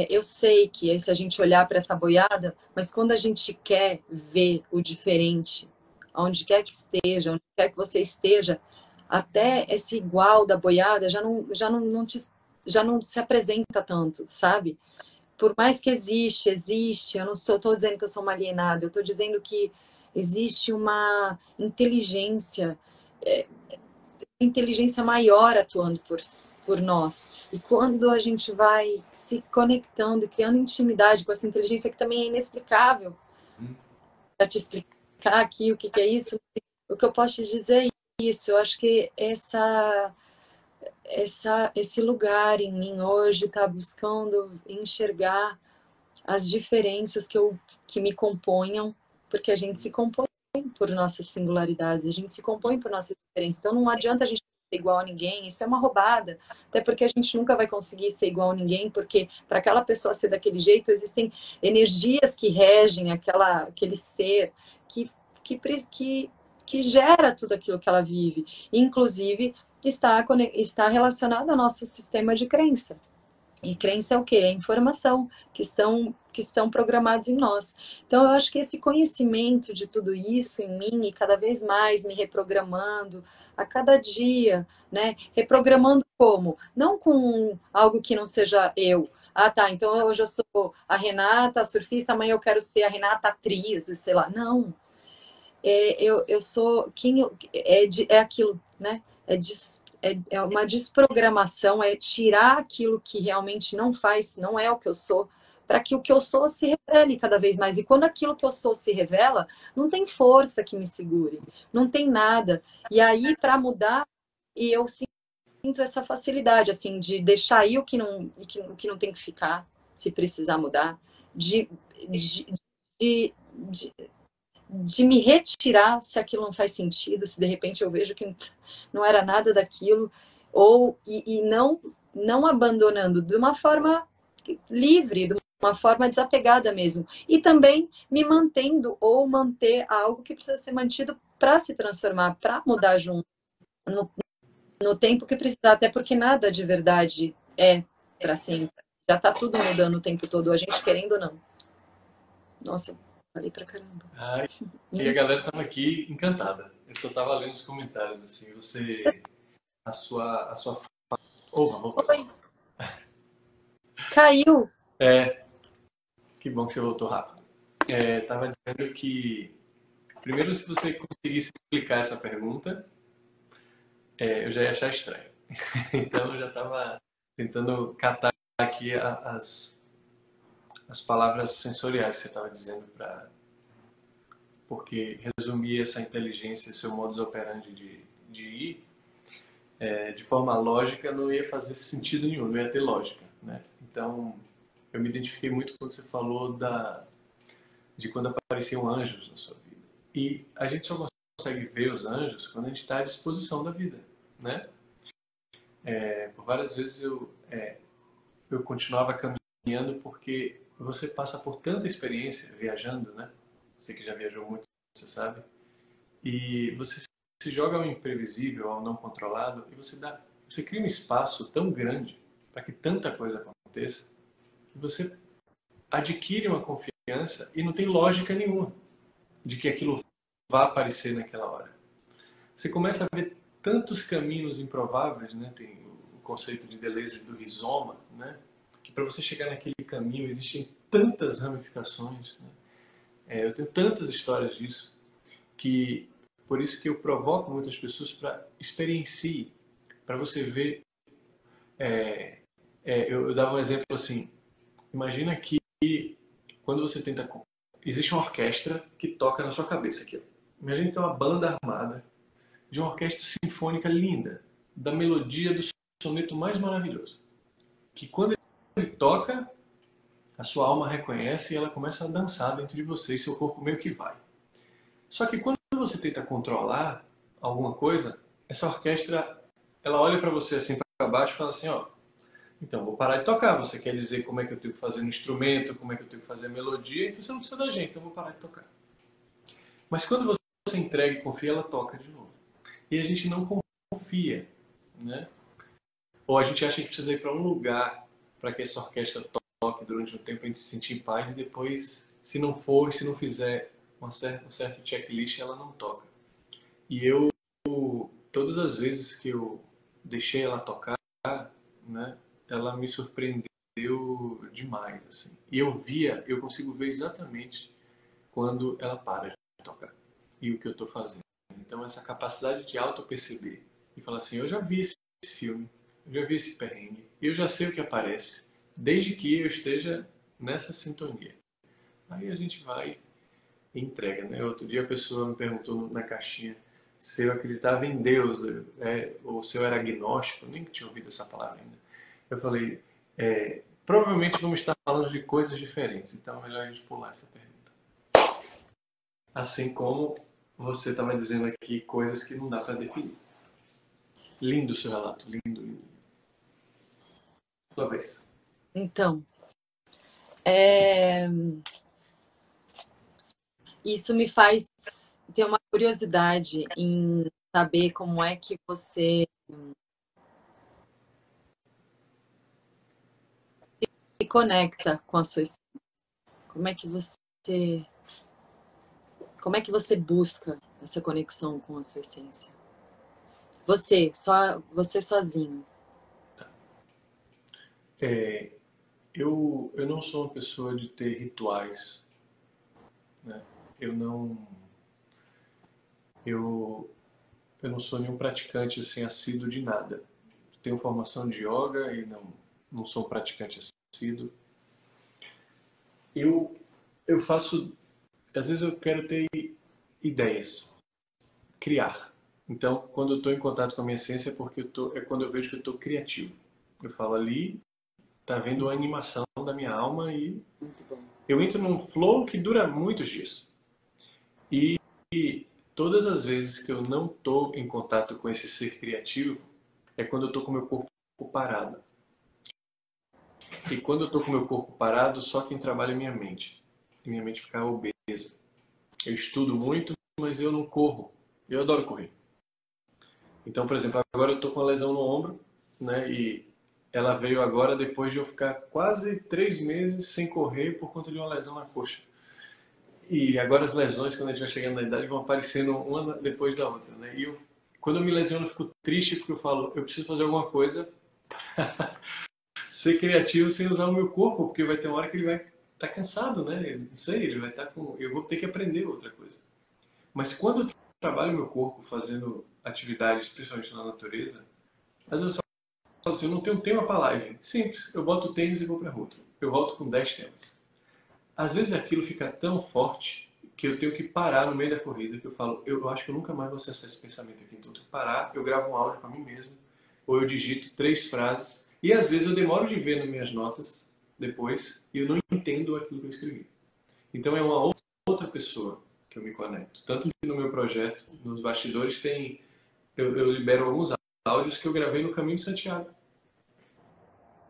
Speaker 1: Eu sei que se a gente olhar para essa boiada, mas quando a gente quer ver o diferente, onde quer que esteja, onde quer que você esteja, até esse igual da boiada já não se apresenta tanto, sabe? Por mais que existe, eu não estou dizendo que eu sou uma alienada, eu estou dizendo que existe uma inteligência maior atuando por nós. E quando a gente vai se conectando e criando intimidade com essa inteligência que também é inexplicável, para te explicar aqui o que é isso, o que eu posso te dizer é isso. Eu acho que esse lugar em mim hoje está buscando enxergar as diferenças que me componham, porque a gente se compõe por nossas singularidades, a gente se compõe por nossas diferenças. Então não adianta a gente ser igual a ninguém, isso é uma roubada. Até porque a gente nunca vai conseguir ser igual a ninguém, porque para aquela pessoa ser daquele jeito, existem energias que regem aquele ser que, que, que gera tudo aquilo que ela vive. Inclusive, está relacionado ao nosso sistema de crença. E crença é o quê? É informação que estão programados em nós. Então, eu acho que esse conhecimento de tudo isso em mim e cada vez mais me reprogramando a cada dia, né? Reprogramando como? Não com algo que não seja eu. Ah, tá, então hoje eu sou a Renata, a surfista, amanhã eu quero ser a Renata atriz, sei lá. Não. Eu sou quem é aquilo, né? É uma desprogramação, é tirar aquilo que realmente não é o que eu sou, para que o que eu sou se revele cada vez mais. E quando aquilo que eu sou se revela, não tem força que me segure, não tem nada. E aí, para mudar, e eu sinto essa facilidade, assim, de deixar aí o que não tem que ficar, se precisar mudar, de, de, de, de de me retirar se aquilo não faz sentido, se de repente eu vejo que não era nada daquilo, e não abandonando de uma forma livre, de uma forma desapegada mesmo. E também me mantendo ou manter algo que precisa ser mantido para se transformar, para mudar junto, no tempo que precisar, até porque nada de verdade é para sempre. Já está tudo mudando o tempo todo, a gente querendo ou não. Nossa, falei pra caramba.
Speaker 2: E a galera tava aqui encantada. Eu só tava lendo os comentários, assim, você... A sua... Opa.
Speaker 1: Oi. Caiu.
Speaker 2: Que bom que você voltou rápido. Tava dizendo que... Primeiro, se você conseguisse explicar essa pergunta, eu já ia achar estranho. Então, eu já tava tentando catar aqui as palavras sensoriais que você tava dizendo para... Porque resumir essa inteligência, seu modus operandi de ir, de forma lógica, não ia fazer sentido nenhum, não ia ter lógica, né? Então, eu me identifiquei muito quando você falou de quando apareciam anjos na sua vida. E a gente só consegue ver os anjos quando a gente está à disposição da vida, né? Por várias vezes eu continuava caminhando porque você passa por tanta experiência viajando, né? Você que já viajou muito, você sabe. E você se joga ao imprevisível, ao não controlado, e você cria um espaço tão grande para que tanta coisa aconteça, que você adquire uma confiança e não tem lógica nenhuma de que aquilo vá aparecer naquela hora. Você começa a ver tantos caminhos improváveis, né? Tem o conceito de Deleuze do rizoma, né? Que para você chegar naquele caminho existem tantas ramificações, né? Eu tenho tantas histórias disso que por isso que eu provoco muitas pessoas para experienciar, para você ver. Eu dava um exemplo assim. Imagina que quando você tenta, existe uma orquestra que toca na sua cabeça aqui. Ó. Imagina que tem uma banda armada de uma orquestra sinfônica linda, da melodia do soneto mais maravilhoso, que quando ele toca, a sua alma reconhece e ela começa a dançar dentro de você e seu corpo meio que vai. Só que quando você tenta controlar alguma coisa, essa orquestra, ela olha para você assim para baixo e fala assim, ó, então vou parar de tocar. Você quer dizer como é que eu tenho que fazer no instrumento, como é que eu tenho que fazer a melodia, então você não precisa da gente, então vou parar de tocar. Mas quando você entrega e confia, ela toca de novo. E a gente não confia, né? Ou a gente acha que precisa ir para um lugar para que essa orquestra toque durante um tempo para a gente se sentir em paz e depois, se não for, se não fizer um certo checklist, ela não toca. E todas as vezes que eu deixei ela tocar, né, ela me surpreendeu demais, assim. E eu consigo ver exatamente quando ela para de tocar e o que eu estou fazendo. Então essa capacidade de auto-perceber e falar assim, eu já vi esse filme, eu já vi esse perrengue, eu já sei o que aparece, desde que eu esteja nessa sintonia. Aí a gente vai e entrega, né? Outro dia a pessoa me perguntou na caixinha se eu acreditava em Deus, ou se eu era agnóstico, eu nem tinha ouvido essa palavra ainda. Eu falei, provavelmente vamos estar falando de coisas diferentes, então é melhor a gente pular essa pergunta. Assim como você estava dizendo aqui coisas que não dá para definir. Lindo o seu relato, lindo, lindo. Sua vez.
Speaker 1: Então, isso me faz ter uma curiosidade em saber como é que você se conecta com a sua essência. Como é que você busca essa conexão com a sua essência? Você sozinho.
Speaker 2: Eu não sou uma pessoa de ter rituais, né? Eu não eu, eu não sou nenhum praticante assim assíduo de nada. Tenho formação de yoga e não sou um praticante assíduo. Eu eu faço, às vezes eu quero ter ideias, criar. Então, quando eu estou em contato com a minha essência é quando eu vejo que eu estou criativo. Eu falo ali, tá vendo a animação da minha alma e
Speaker 1: Muito bom.
Speaker 2: eu entro num flow que dura muitos dias. E todas as vezes que eu não estou em contato com esse ser criativo, é quando eu estou com o meu corpo parado. E quando eu estou com o meu corpo parado, só quem trabalha é minha mente. E minha mente fica obesa. Eu estudo muito, mas eu não corro. Eu adoro correr. Então, por exemplo, agora eu estou com uma lesão no ombro, né? E ela veio agora depois de eu ficar quase 3 meses sem correr por conta de uma lesão na coxa. E agora as lesões, quando a gente vai chegando na idade, vão aparecendo uma depois da outra, né? E quando eu me lesiono, eu fico triste porque eu falo, eu preciso fazer alguma coisa ser criativo sem usar o meu corpo, porque vai ter uma hora que ele vai estar cansado, né? Eu não sei, ele vai estar com... Eu vou ter que aprender outra coisa. Mas quando eu trabalho meu corpo fazendo atividades, principalmente na natureza, às vezes eu falo assim, eu não tenho tema para live. Simples, eu boto o tênis e vou pra rua. Eu volto com 10 temas. Às vezes aquilo fica tão forte que eu tenho que parar no meio da corrida, que eu falo, eu acho que eu nunca mais vou acessar esse pensamento aqui. Então eu tenho que parar, eu gravo um áudio para mim mesmo, ou eu digito 3 frases, e às vezes eu demoro de ver nas minhas notas depois, e eu não entendo aquilo que eu escrevi. Então é uma outra pessoa que eu me conecto. Tanto que no meu projeto, nos bastidores, eu libero alguns áudios que eu gravei no Caminho de Santiago.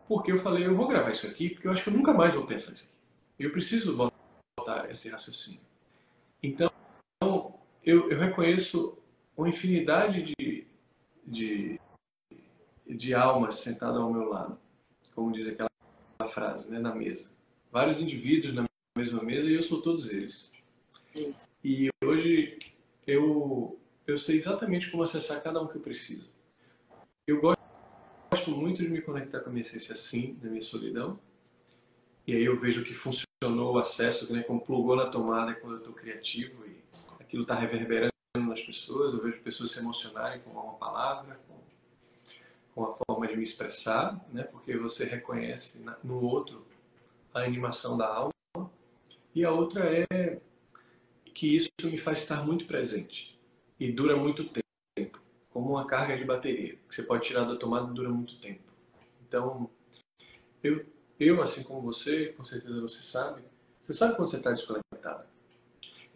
Speaker 2: Porque eu falei, eu vou gravar isso aqui, porque eu acho que eu nunca mais vou pensar isso aqui. Eu preciso botar esse raciocínio. Então, eu reconheço uma infinidade de, de almas sentadas ao meu lado, como diz aquela frase, né, na mesa. Vários indivíduos na mesma mesa e eu sou todos eles.
Speaker 1: Isso.
Speaker 2: E hoje eu sei exatamente como acessar cada um que eu preciso. Eu gosto muito de me conectar com a minha essência assim, na minha solidão. E aí eu vejo que funcionou o acesso, né, como plugou na tomada quando eu estou criativo e aquilo está reverberando nas pessoas. Eu vejo pessoas se emocionarem com uma palavra, com a forma de me expressar, né, porque você reconhece no outro a animação da alma. E a outra é que isso me faz estar muito presente e dura muito tempo, como uma carga de bateria, que você pode tirar da tomada e dura muito tempo. Então, assim como você, com certeza você sabe quando você está desconectado.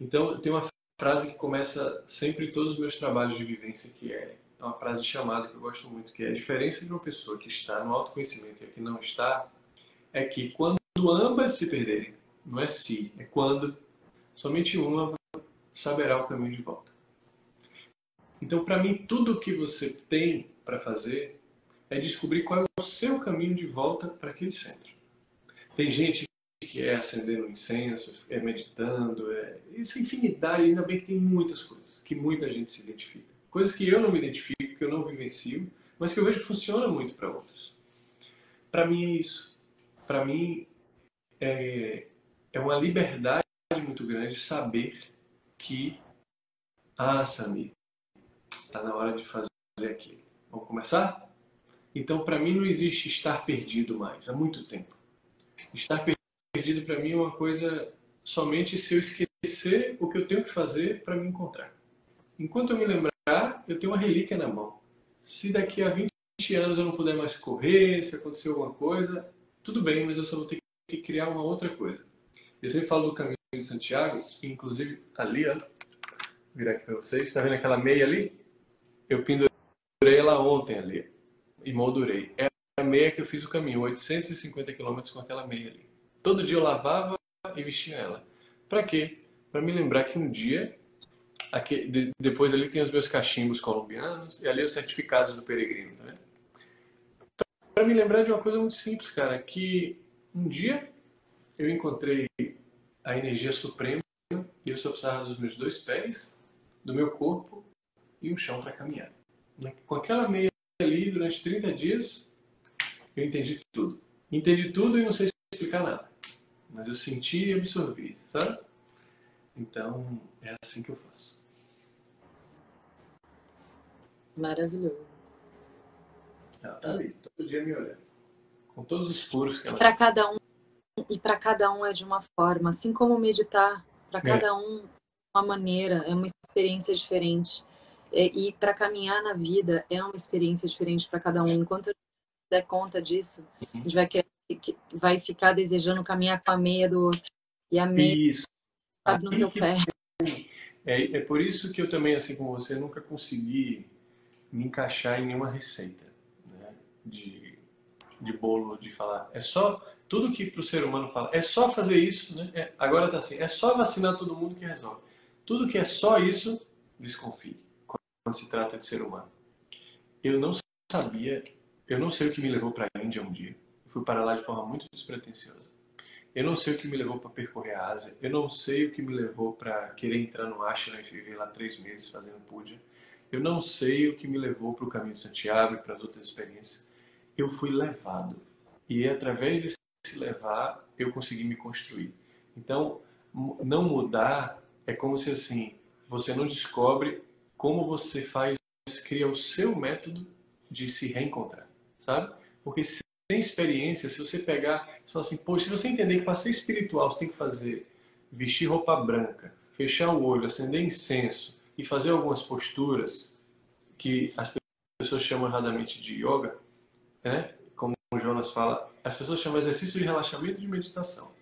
Speaker 2: Então, tem uma frase que começa sempre todos os meus trabalhos de vivência, que é uma frase de chamada que eu gosto muito, que é: a diferença de uma pessoa que está no autoconhecimento e a que não está é que quando ambas se perderem, não é se, é quando, somente uma saberá o caminho de volta. Então, para mim, tudo o que você tem para fazer é descobrir qual é o seu caminho de volta para aquele centro. Tem gente que é acendendo incenso, é meditando, isso é infinidade, ainda bem que tem muitas coisas, que muita gente se identifica. Coisas que eu não me identifico, que eu não vivencio, mas que eu vejo que funciona muito para outros. Para mim é isso. Para mim é uma liberdade muito grande saber que, Samir, está na hora de fazer aquilo. Vamos começar? Então, para mim, não existe estar perdido mais, há muito tempo. Estar perdido para mim é uma coisa somente se eu esquecer o que eu tenho que fazer para me encontrar. Enquanto eu me lembrar, eu tenho uma relíquia na mão. Se daqui a 20 anos eu não puder mais correr, se acontecer alguma coisa, tudo bem, mas eu só vou ter que criar uma outra coisa. Eu sempre falo do caminho de Santiago, inclusive ali, ó, vou virar aqui para vocês, está vendo aquela meia ali? Eu pendurei ela ontem ali e moldurei. É a meia que eu fiz o caminho, 850 quilômetros com aquela meia ali. Todo dia eu lavava e vestia ela. Para quê? Para me lembrar que um dia, depois ali tem os meus cachimbos colombianos e ali os certificados do peregrino, tá vendo? Para me lembrar de uma coisa muito simples, cara, que um dia eu encontrei a energia suprema e eu só precisava dos meus 2 pés, do meu corpo e um chão para caminhar. Com aquela meia ali, durante 30 dias, eu entendi tudo. Entendi tudo e não sei explicar nada. Mas eu senti e absorvi, sabe? Então, é assim que eu faço.
Speaker 1: Maravilhoso.
Speaker 2: Ela tá ali, todo dia me olhando. Com todos os furos que ela
Speaker 1: Para cada um, e para cada um é de uma forma, assim como meditar, para cada um uma maneira, é uma experiência diferente. E para caminhar na vida é uma experiência diferente para cada um. Enquanto a gente der conta disso, a gente vai ficar desejando caminhar com a meia do outro. E a meia
Speaker 2: Isso.
Speaker 1: cabe no teu pé.
Speaker 2: É por isso que eu também, assim como você, nunca consegui me encaixar em nenhuma receita, né? De bolo, de falar. É só tudo que para o ser humano fala. É só fazer isso, né? Agora tá assim. É só vacinar todo mundo que resolve. Tudo que é só isso, desconfie quando se trata de ser humano. Eu não sabia, eu não sei o que me levou para a Índia um dia. Eu fui para lá de forma muito despretensiosa. Eu não sei o que me levou para percorrer a Ásia. Eu não sei o que me levou para querer entrar no ashram e viver lá 3 meses fazendo puja. Eu não sei o que me levou para o caminho de Santiago e para as outras experiências. Eu fui levado. E através desse levar, eu consegui me construir. Então, não mudar é como se assim, você não descobre como você cria o seu método de se reencontrar, sabe? Porque sem experiência, se você pegar, você fala assim, poxa, se você entender que para ser espiritual você tem que fazer, vestir roupa branca, fechar o olho, acender incenso e fazer algumas posturas que as pessoas chamam erradamente de yoga, né? Como o Jonas fala, as pessoas chamam exercício de relaxamento e de meditação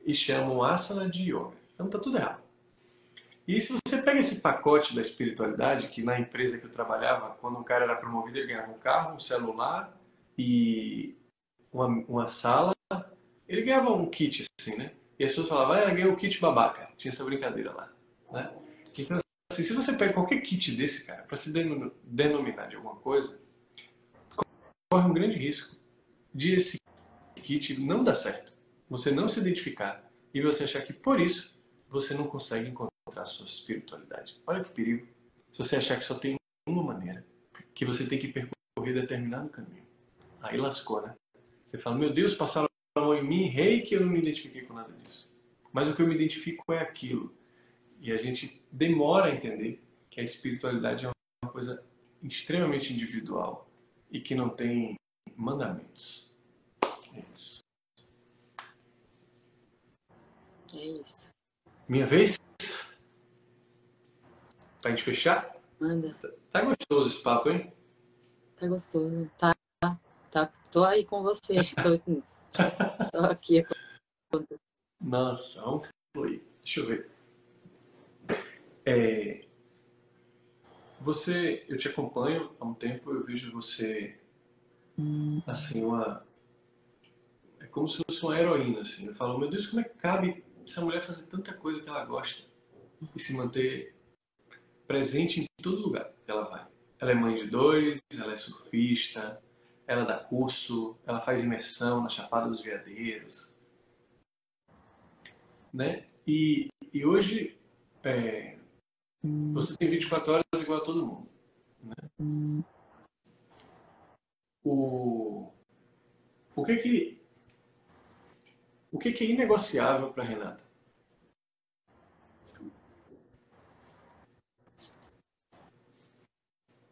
Speaker 2: e chamam asana de yoga. Então tá tudo errado. E se você pega esse pacote da espiritualidade, que na empresa que eu trabalhava, quando um cara era promovido, ele ganhava um carro, um celular e uma sala ele ganhava um kit, assim, né? E as pessoas falavam, ah, ganhou o kit babaca. Tinha essa brincadeira lá, né? Então, assim, se você pega qualquer kit desse, cara, para se denominar de alguma coisa, corre um grande risco de esse kit não dar certo. Você não se identificar e você achar que por isso você não consegue encontrar a sua espiritualidade. Olha que perigo. Se você achar que só tem uma maneira, que você tem que percorrer determinado caminho. Aí lascou, né? Você fala, meu Deus, passaram a mão em mim, rei, que eu não me identifiquei com nada disso. Mas o que eu me identifico é aquilo. E a gente demora a entender que a espiritualidade é uma coisa extremamente individual e que não tem mandamentos. É isso.
Speaker 1: É isso.
Speaker 2: Minha vez? Pra gente fechar?
Speaker 1: Manda.
Speaker 2: Tá gostoso esse papo, hein?
Speaker 1: Tá gostoso. Tá. Tô aí com você. Tô aqui.
Speaker 2: Nossa, vamos fluir. Deixa eu ver. Eu te acompanho há um tempo, eu vejo você, assim, é como se fosse uma heroína, assim. Eu falo, meu Deus, como é que cabe essa mulher fazer tanta coisa que ela gosta e se manter presente em todo lugar que ela vai. Ela é mãe de dois, ela é surfista, ela dá curso, ela faz imersão na Chapada dos Veadeiros, né? E hoje você tem 24 horas igual a todo mundo, né? O, o que que, o que é inegociável para Renata?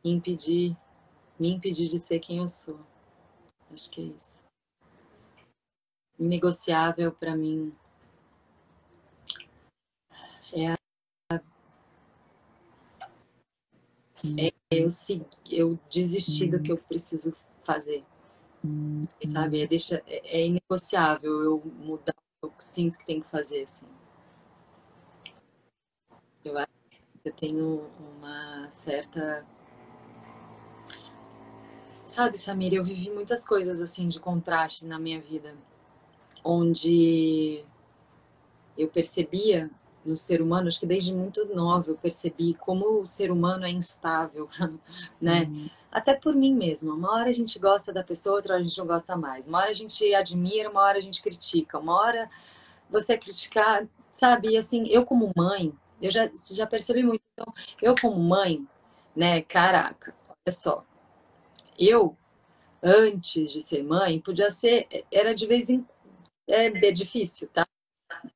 Speaker 1: Me impedir de ser quem eu sou. Acho que é isso. Inegociável para mim é eu desistir do que eu preciso fazer, sabe? É inegociável eu mudar o que eu sinto que tem que fazer, assim. Eu acho que eu tenho uma certa... Sabe, Samir, eu vivi muitas coisas, assim, de contraste na minha vida, onde eu percebia no ser humano, acho que desde muito nova eu percebi como o ser humano é instável, né? Até por mim mesma. Uma hora a gente gosta da pessoa, outra hora a gente não gosta mais. Uma hora a gente admira, uma hora a gente critica. Uma hora você criticar, sabe? E assim, eu como mãe, eu já percebi muito. Então, eu como mãe, né? Caraca, olha só. Eu, antes de ser mãe, podia ser... Era de vez em... É difícil, tá?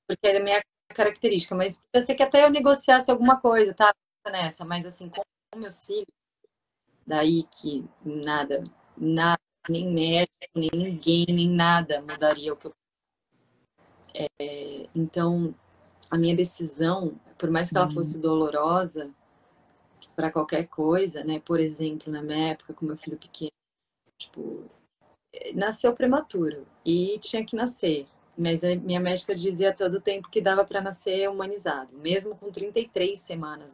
Speaker 1: Porque era minha característica, mas eu sei que até eu negociasse alguma coisa, tá? Nessa, mas assim, com meus filhos, daí que nada, nem médico, nem ninguém, nem nada mudaria o que eu... Então, a minha decisão, por mais que ela fosse dolorosa para qualquer coisa, né? Por exemplo, na minha época, com meu filho pequeno, tipo, nasceu prematuro e tinha que nascer. Mas a minha médica dizia todo tempo que dava para nascer humanizado, mesmo com 33 semanas.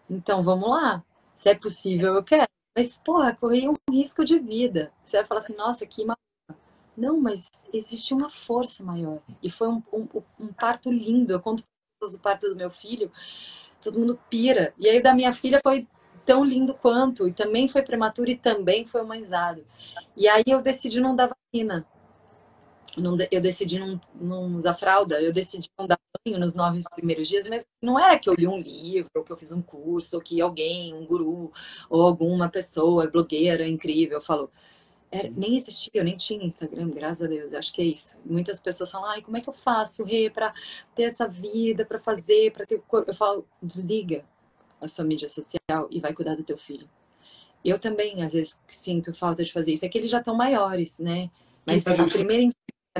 Speaker 1: Então, vamos lá. Se é possível, eu quero. Mas, porra, corri um risco de vida. Você vai falar assim, nossa, que maluca. Não, mas existe uma força maior. E foi um parto lindo. Eu conto o parto do meu filho, todo mundo pira. E aí, o da minha filha foi tão lindo quanto. E também foi prematuro e também foi humanizado. E aí, eu decidi não dar vacina. Eu decidi não usar fralda, eu decidi não dar banho nos 9 primeiros dias, mas não era que eu li um livro, ou que eu fiz um curso, ou que alguém, um guru, ou alguma pessoa, blogueira incrível, falou. Nem existia, eu nem tinha Instagram, graças a Deus, acho que é isso. Muitas pessoas falam, ai, como é que eu faço, Rê, pra ter essa vida, pra fazer, pra ter o corpo? Eu falo, desliga a sua mídia social e vai cuidar do teu filho. Eu também, às vezes, sinto falta de fazer isso. É que eles já estão maiores, né? Mas a primeira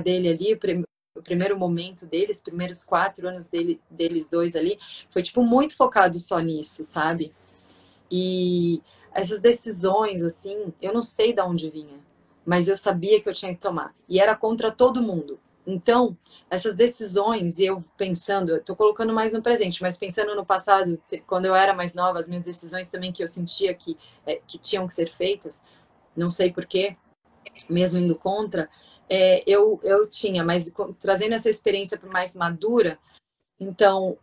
Speaker 1: dele ali, o primeiro momento deles, os primeiros 4 anos deles dois ali, foi tipo muito focado só nisso, sabe? E essas decisões, assim, eu não sei de onde vinha, mas eu sabia que eu tinha que tomar. E era contra todo mundo. Então, essas decisões, e eu pensando, eu tô colocando mais no presente, mas pensando no passado, quando eu era mais nova, as minhas decisões também que eu sentia que tinham que ser feitas, não sei porquê, mesmo indo contra, eu tinha, mas trazendo essa experiência para mais madura, então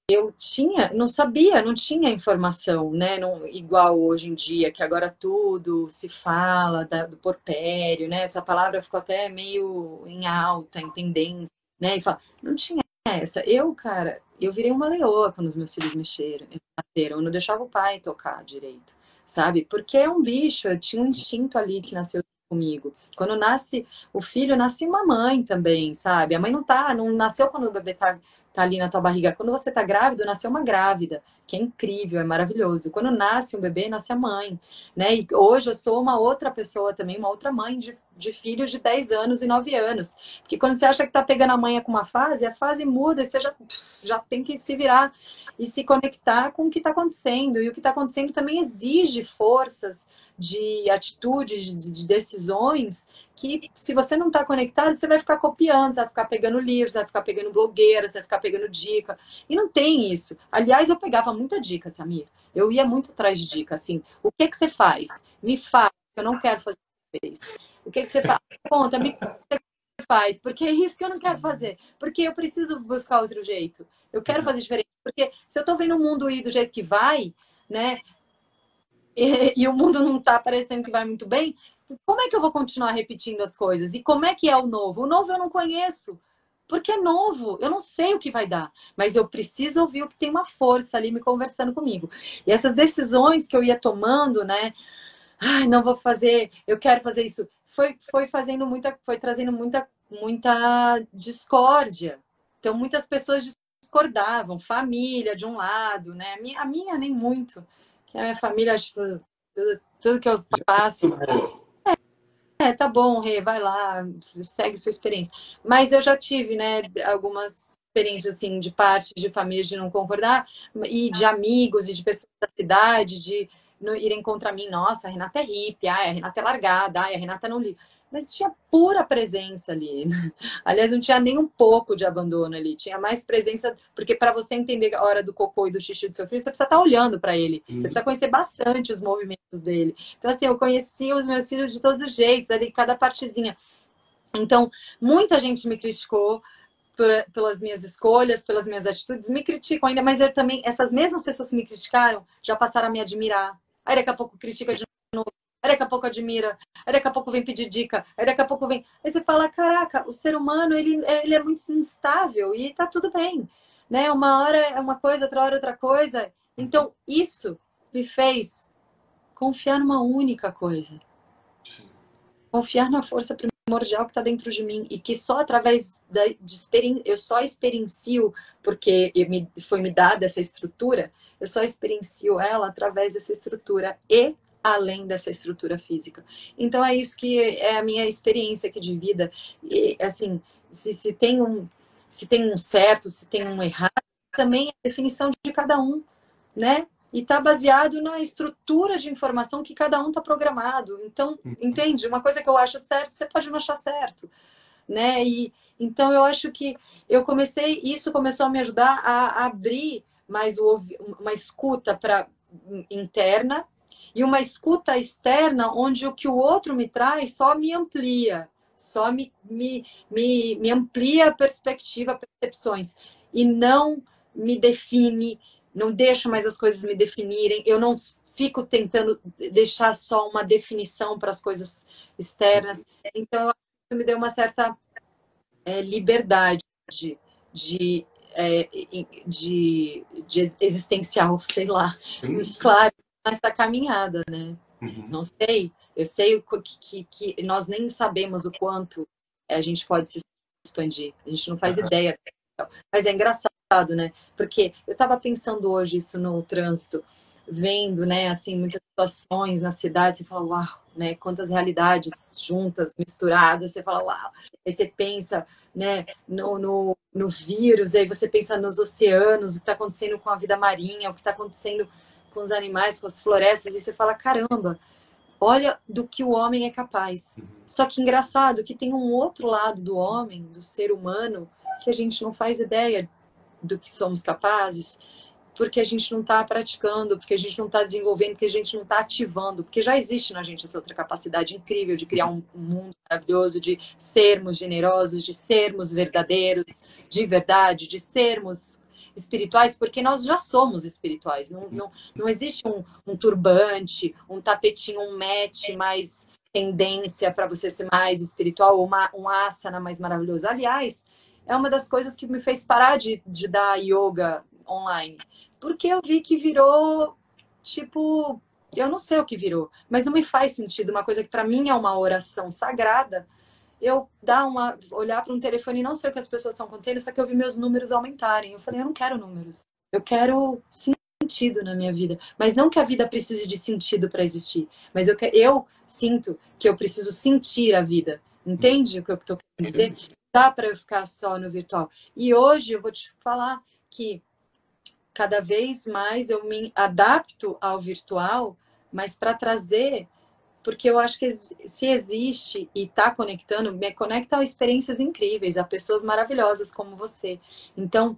Speaker 1: eu tinha, não sabia, não tinha informação, né? Não, igual hoje em dia, que agora tudo se fala do porpério, né? Essa palavra ficou até meio em alta, em tendência, né? E fala, não tinha essa. Cara, eu virei uma leoa quando os meus filhos nasceram. Eu não deixava o pai tocar direito, sabe? Porque é um bicho, eu tinha um instinto ali que nasceu comigo. Quando nasce o filho, nasce uma mãe também, sabe? A mãe não nasceu quando o bebê tá ali na tua barriga. Quando você tá grávida, nasceu uma grávida, que é incrível, é maravilhoso. Quando nasce um bebê, nasce a mãe, né? E hoje eu sou uma outra pessoa também, uma outra mãe de filhos de 10 anos e 9 anos. Porque quando você acha que tá pegando a manha com uma fase, a fase muda e você já tem que se virar e se conectar com o que está acontecendo. E o que está acontecendo também exige forças de atitudes, de decisões que, se você não está conectado, você vai ficar copiando, você vai ficar pegando livros, você vai ficar pegando blogueiras, você vai ficar pegando dica. E não tem isso. Aliás, eu pegava muita dica, Samir. Eu ia muito atrás de dica, assim. O que você faz? Me fala, eu não quero fazer o que você fez. O que você faz? Conta, me conta o que você faz. Porque é isso que eu não quero fazer. Porque eu preciso buscar outro jeito. Eu quero fazer diferente. Porque se eu estou vendo o mundo ir do jeito que vai, né? E o mundo não está parecendo que vai muito bem, como é que eu vou continuar repetindo as coisas? E como é que é o novo? O novo eu não conheço, porque é novo, eu não sei o que vai dar, mas eu preciso ouvir o que tem uma força ali me conversando comigo. E essas decisões que eu ia tomando, né? Ai, não vou fazer, eu quero fazer isso. Foi trazendo muita discórdia. Então, muitas pessoas discordavam, família de um lado, né? A minha nem muito. Que a minha família, tipo, tudo que eu faço. Tá bom, Rê, vai lá, segue sua experiência. Mas eu já tive, né, algumas experiências, assim, de parte de famílias de não concordar, e de amigos e de pessoas da cidade, de não irem contra mim. Nossa, a Renata é hippie, a Renata é largada, a Renata não liga. Mas tinha pura presença ali. Aliás, não tinha nem um pouco de abandono ali. Tinha mais presença, porque para você entender a hora do cocô e do xixi do seu filho, você precisa estar olhando para ele. Você precisa conhecer bastante os movimentos dele. Então, assim, eu conheci os meus filhos de todos os jeitos, ali, cada partezinha. Então, muita gente me criticou pelas minhas escolhas, pelas minhas atitudes, me criticam ainda, mas eu também, essas mesmas pessoas que me criticaram já passaram a me admirar. Aí daqui a pouco critica de novo, aí daqui a pouco admira, aí daqui a pouco vem pedir dica, aí daqui a pouco vem. Aí você fala, caraca, o ser humano, ele é muito instável e tá tudo bem, né? Uma hora é uma coisa, outra hora é outra coisa. Então, isso me fez confiar numa única coisa.
Speaker 2: Sim.
Speaker 1: Confiar na força primordial que está dentro de mim e que só através eu só experiencio, porque foi me dada essa estrutura, eu só experiencio ela através dessa estrutura e além dessa estrutura física. Então é isso que é a minha experiência aqui de vida. E, assim, se tem um certo, se tem um errado, também é a definição de cada um, né? E está baseado na estrutura de informação que cada um está programado. Então, entende? Uma coisa que eu acho certo, você pode não achar certo, né? E então eu acho que isso começou a me ajudar a abrir mais uma escuta interna e uma escuta externa, onde o que o outro me traz só me amplia, só me amplia a perspectiva, percepções, e não me define, não deixo mais as coisas me definirem, eu não fico tentando deixar só uma definição para as coisas externas. Então, isso me deu uma certa liberdade de, de existencial, sei lá. Claro, nessa caminhada, né? Não sei, eu sei que nós nem sabemos o quanto a gente pode se expandir. A gente não faz ideia. Mas é engraçado, né? Porque eu estava pensando hoje isso no trânsito, vendo, né, assim, muitas situações na cidade, você fala, uau, né? Quantas realidades juntas, misturadas, você fala, uau. Aí você pensa, né, no vírus, aí você pensa nos oceanos, o que está acontecendo com a vida marinha, o que está acontecendo com os animais, com as florestas, e você fala, caramba, olha do que o homem é capaz. Só que engraçado que tem um outro lado do homem, do ser humano, que a gente não faz ideia do que somos capazes, porque a gente não está praticando, porque a gente não está desenvolvendo, porque a gente não está ativando, porque já existe na gente essa outra capacidade incrível de criar um mundo maravilhoso, de sermos generosos, de sermos verdadeiros, de verdade, de sermos espirituais, porque nós já somos espirituais. Não existe um turbante, um tapetinho, um match mais tendência para você ser mais espiritual, ou um asana mais maravilhoso. Aliás, é uma das coisas que me fez parar de dar yoga online. Porque eu vi que virou, tipo, eu não sei o que virou, mas não me faz sentido. Uma coisa que para mim é uma oração sagrada, eu olhar para um telefone e não sei o que as pessoas estão acontecendo, só que eu vi meus números aumentarem. Eu falei, eu não quero números. Eu quero sentido na minha vida. Mas não que a vida precise de sentido para existir. Mas eu sinto que eu preciso sentir a vida. Entende o que eu estou querendo dizer? Dá para eu ficar só no virtual. E hoje eu vou te falar que cada vez mais eu me adapto ao virtual, mas para trazer, porque eu acho que se existe e está conectando, me conecta a experiências incríveis, a pessoas maravilhosas como você. Então,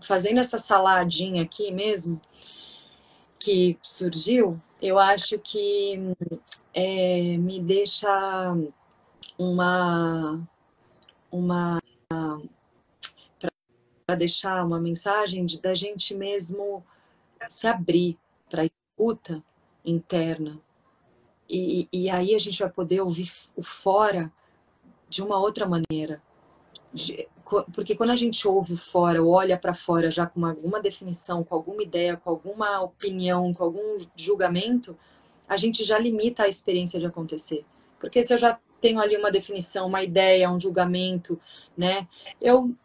Speaker 1: fazendo essa saladinha aqui mesmo, que surgiu, eu acho que me deixa para deixar uma mensagem da gente mesmo se abrir para a escuta interna. E aí a gente vai poder ouvir o fora de uma outra maneira. Porque quando a gente ouve o fora, olha para fora já com alguma definição, com alguma ideia, com alguma opinião, com algum julgamento, a gente já limita a experiência de acontecer. Porque se eu já tenho ali uma definição, uma ideia, um julgamento, né, eu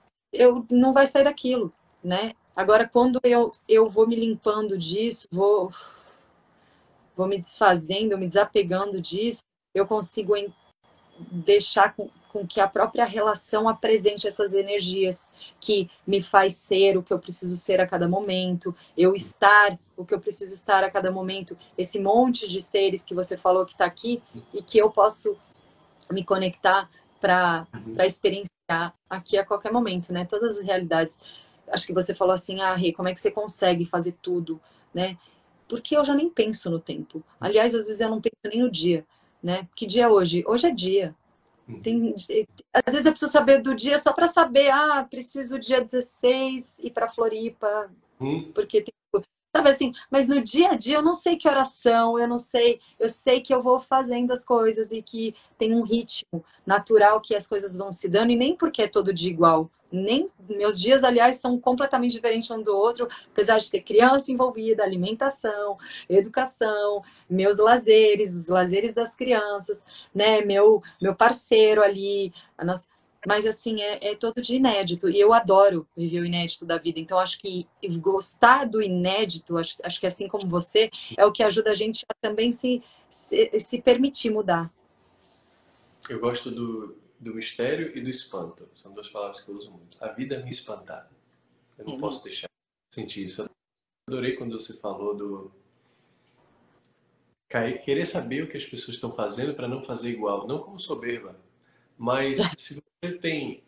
Speaker 1: não vai sair daquilo, né? Agora, quando eu vou me limpando disso, vou me desfazendo, me desapegando disso, eu consigo deixar com que a própria relação apresente essas energias que me faz ser o que eu preciso ser a cada momento, eu estar o que eu preciso estar a cada momento, esse monte de seres que você falou que está aqui e que eu posso me conectar para experienciar aqui a qualquer momento, né? Todas as realidades. Acho que você falou assim, Rê, como é que você consegue fazer tudo, né? Porque eu já nem penso no tempo. Aliás, às vezes eu não penso nem no dia, né? Que dia é hoje? Hoje é dia. Às vezes eu preciso saber do dia só para saber, preciso dia 16 ir para Floripa, porque tem... Sabe assim, mas no dia a dia eu não sei que oração, eu não sei, eu sei que eu vou fazendo as coisas e que tem um ritmo natural que as coisas vão se dando, e nem porque é todo dia igual. Nem meus dias, aliás, são completamente diferentes um do outro, apesar de ter criança envolvida, alimentação, educação, meus lazeres, os lazeres das crianças, né? Meu parceiro ali, a nossa... Mas, assim, é todo de inédito. E eu adoro viver o inédito da vida. Então, acho que gostar do inédito, acho que assim como você, é o que ajuda a gente a também se permitir mudar.
Speaker 2: Eu gosto do mistério e do espanto. São duas palavras que eu uso muito. A vida me espantar. Eu não posso deixar de sentir isso. Eu adorei quando você falou do querer saber o que as pessoas estão fazendo para não fazer igual. Não como soberba, mas se você tem...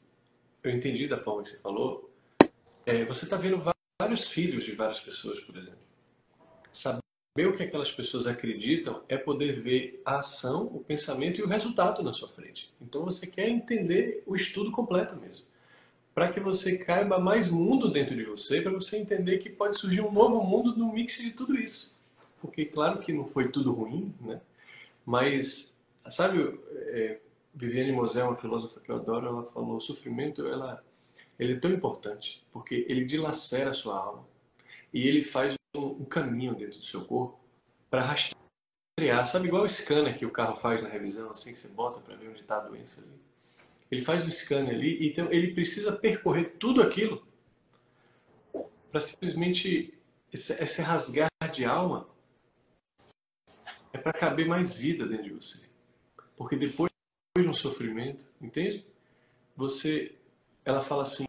Speaker 2: Eu entendi da forma que você falou. Você está vendo vários filhos de várias pessoas, por exemplo. Saber o que aquelas pessoas acreditam é poder ver a ação, o pensamento e o resultado na sua frente. Então você quer entender o estudo completo mesmo. Para que você caiba mais mundo dentro de você, para você entender que pode surgir um novo mundo no mix de tudo isso. Porque claro que não foi tudo ruim, né? Mas, sabe, Viviane Moselle, uma filósofa que eu adoro, ela falou, o sofrimento, ele é tão importante, porque ele dilacera a sua alma e ele faz um caminho dentro do seu corpo para rastrear. Sabe igual o scanner que o carro faz na revisão, assim, que você bota para ver onde está a doença ali? Ele faz um scanner ali, então ele precisa percorrer tudo aquilo para simplesmente esse rasgar de alma é para caber mais vida dentro de você. Porque depois de um sofrimento, entende? Ela fala assim,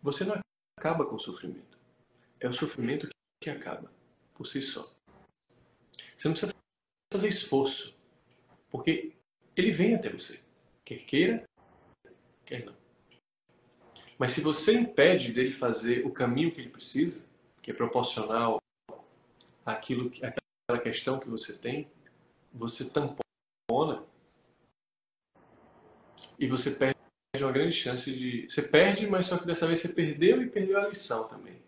Speaker 2: você não acaba com o sofrimento. É o sofrimento que acaba, por si só. Você não precisa fazer esforço, porque ele vem até você. Quer queira, quer não. Mas se você impede dele fazer o caminho que ele precisa, que é proporcional àquela questão que você tem, você tampona e você perde uma grande chance de... Você perde, mas só que dessa vez você perdeu e perdeu a lição também.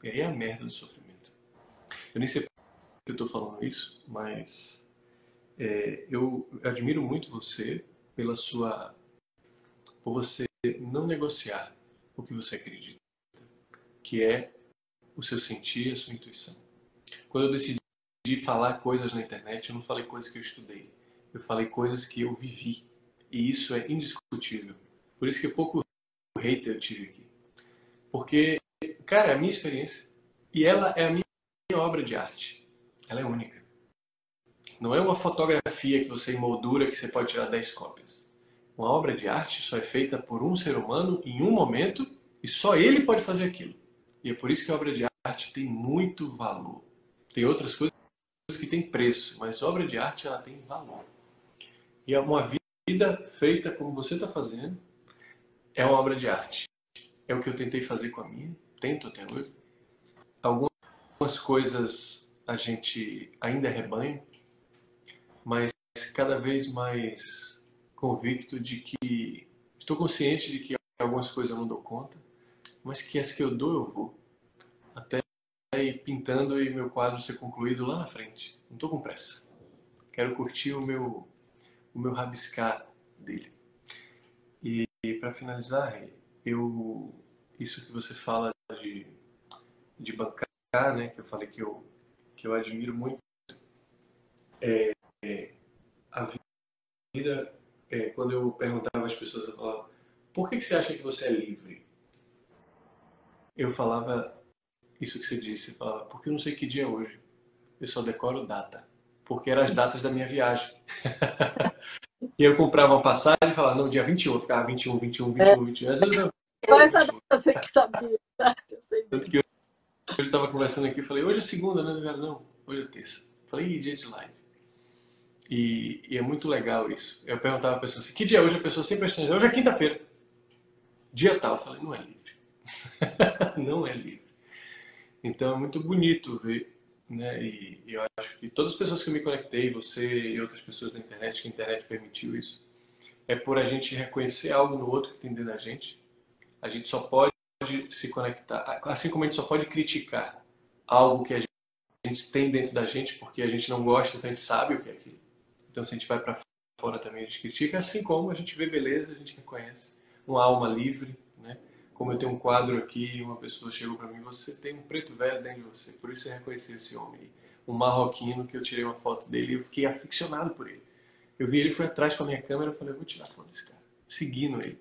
Speaker 2: E aí é a merda do sofrimento. Eu nem sei por que eu estou falando isso, mas eu admiro muito você por você não negociar o que você acredita, que é o seu sentir, a sua intuição. Quando eu decidi falar coisas na internet, eu não falei coisas que eu estudei. Eu falei coisas que eu vivi. E isso é indiscutível. Por isso que pouco hater eu tive aqui. Porque, cara, é a minha experiência. E ela é a minha obra de arte. Ela é única. Não é uma fotografia que você emoldura que você pode tirar 10 cópias. Uma obra de arte só é feita por um ser humano em um momento e só ele pode fazer aquilo. E é por isso que a obra de arte tem muito valor. Tem outras coisas que têm preço, mas a obra de arte ela tem valor. E é uma vida feita como você está fazendo, é uma obra de arte. É o que eu tentei fazer com a minha, tento até hoje. Algumas coisas a gente ainda é rebanho, mas cada vez mais convicto de que estou consciente de que algumas coisas eu não dou conta, mas que as que eu dou eu vou. Até ir pintando e meu quadro ser concluído lá na frente. Não estou com pressa. Quero curtir o meu rabiscar dele. E para finalizar, isso que você fala de bancar, né, que eu falei que eu admiro muito, a vida, quando eu perguntava às pessoas, eu falava, por que você acha que você é livre? Eu falava isso que você disse, eu falava, porque eu não sei que dia é hoje. Eu só decoro data. Porque eram as datas da minha viagem. E eu comprava uma passagem e falava, não, dia 21, eu ficava 21, 21, 21, 21. Às vezes eu
Speaker 1: Essa data você que sabia, tá? Eu sei
Speaker 2: tanto
Speaker 1: bem.
Speaker 2: que hoje eu estava conversando aqui e falei, hoje é segunda, né? Não, hoje é terça. Falei, dia de live. E é muito legal isso. Eu perguntava a pessoa assim, que dia é hoje? A pessoa sempre respondia, hoje é quinta-feira. Dia tal. Eu falei, não é livre. Não é livre. Então é muito bonito ver, né? E eu acho que todas as pessoas que eu me conectei, você e outras pessoas da internet, que a internet permitiu isso, é por a gente reconhecer algo no outro que tem dentro da gente. A gente só pode se conectar, assim como a gente só pode criticar algo que a gente tem dentro da gente, porque a gente não gosta, então a gente sabe o que é aquilo. Então se a gente vai para fora também a gente critica, assim como a gente vê beleza, a gente reconhece uma alma livre, né? Como eu tenho um quadro aqui e uma pessoa chegou para mim, você tem um preto velho dentro de você, por isso você reconheceu esse homem aí. Um marroquino que eu tirei uma foto dele e eu fiquei aficionado por ele. Eu vi ele, fui atrás com a minha câmera e falei, eu vou tirar foto desse cara, seguindo ele.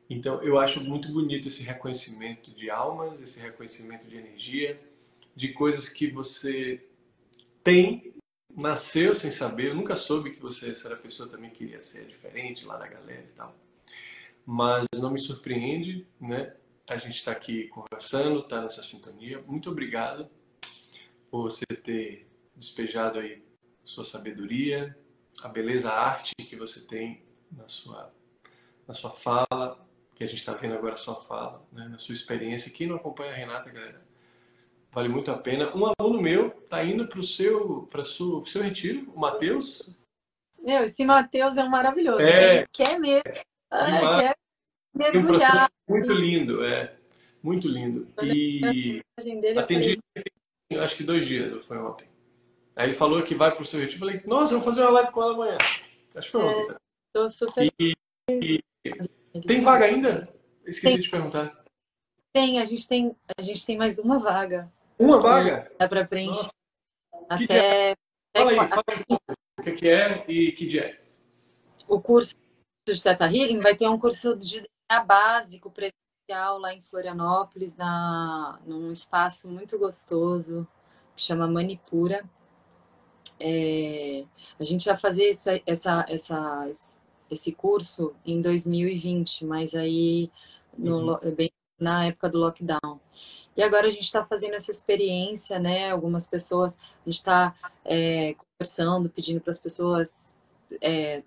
Speaker 2: Então eu acho muito bonito esse reconhecimento de almas, esse reconhecimento de energia, de coisas que você tem, nasceu sem saber. Eu nunca soube que você, essa pessoa também queria ser diferente lá da galera e tal. Mas não me surpreende, né? A gente está aqui conversando, está nessa sintonia. Muito obrigado por você ter despejado aí sua sabedoria, a beleza, a arte que você tem na sua fala, que a gente está vendo agora a sua fala, né? Na sua experiência. Quem não acompanha a Renata, galera, vale muito a pena. Um aluno meu está indo para o seu retiro, o Matheus.
Speaker 1: Meu, esse Matheus é um maravilhoso, né?
Speaker 2: É,
Speaker 1: Ele quer mesmo,
Speaker 2: demais.
Speaker 1: quer
Speaker 2: Tem um processo
Speaker 1: mergulhar.
Speaker 2: muito lindo, muito lindo. E
Speaker 1: A imagem dele, eu
Speaker 2: atendi,
Speaker 1: falei,
Speaker 2: acho que 2 dias, foi ontem. Aí ele falou que vai para o seu retiro. Eu falei, nossa, eu vou fazer uma live com ela amanhã. Acho que foi ontem, cara.
Speaker 1: tô super
Speaker 2: E
Speaker 1: feliz.
Speaker 2: tem vaga ainda? Esqueci de te perguntar.
Speaker 1: A gente tem mais uma vaga
Speaker 2: Uma
Speaker 1: que
Speaker 2: vaga?
Speaker 1: dá para preencher
Speaker 2: Nossa, que dia?
Speaker 1: até
Speaker 2: Fala aí um pouco o que é e que dia é.
Speaker 1: o curso de Theta Healing. Vai ter um curso de DNA básico presencial lá em Florianópolis, num espaço muito gostoso que chama Manipura. A gente ia fazer esse curso em 2020, mas aí bem na época do lockdown. E agora a gente está fazendo essa experiência, né? Algumas pessoas, a gente está conversando, pedindo para as pessoas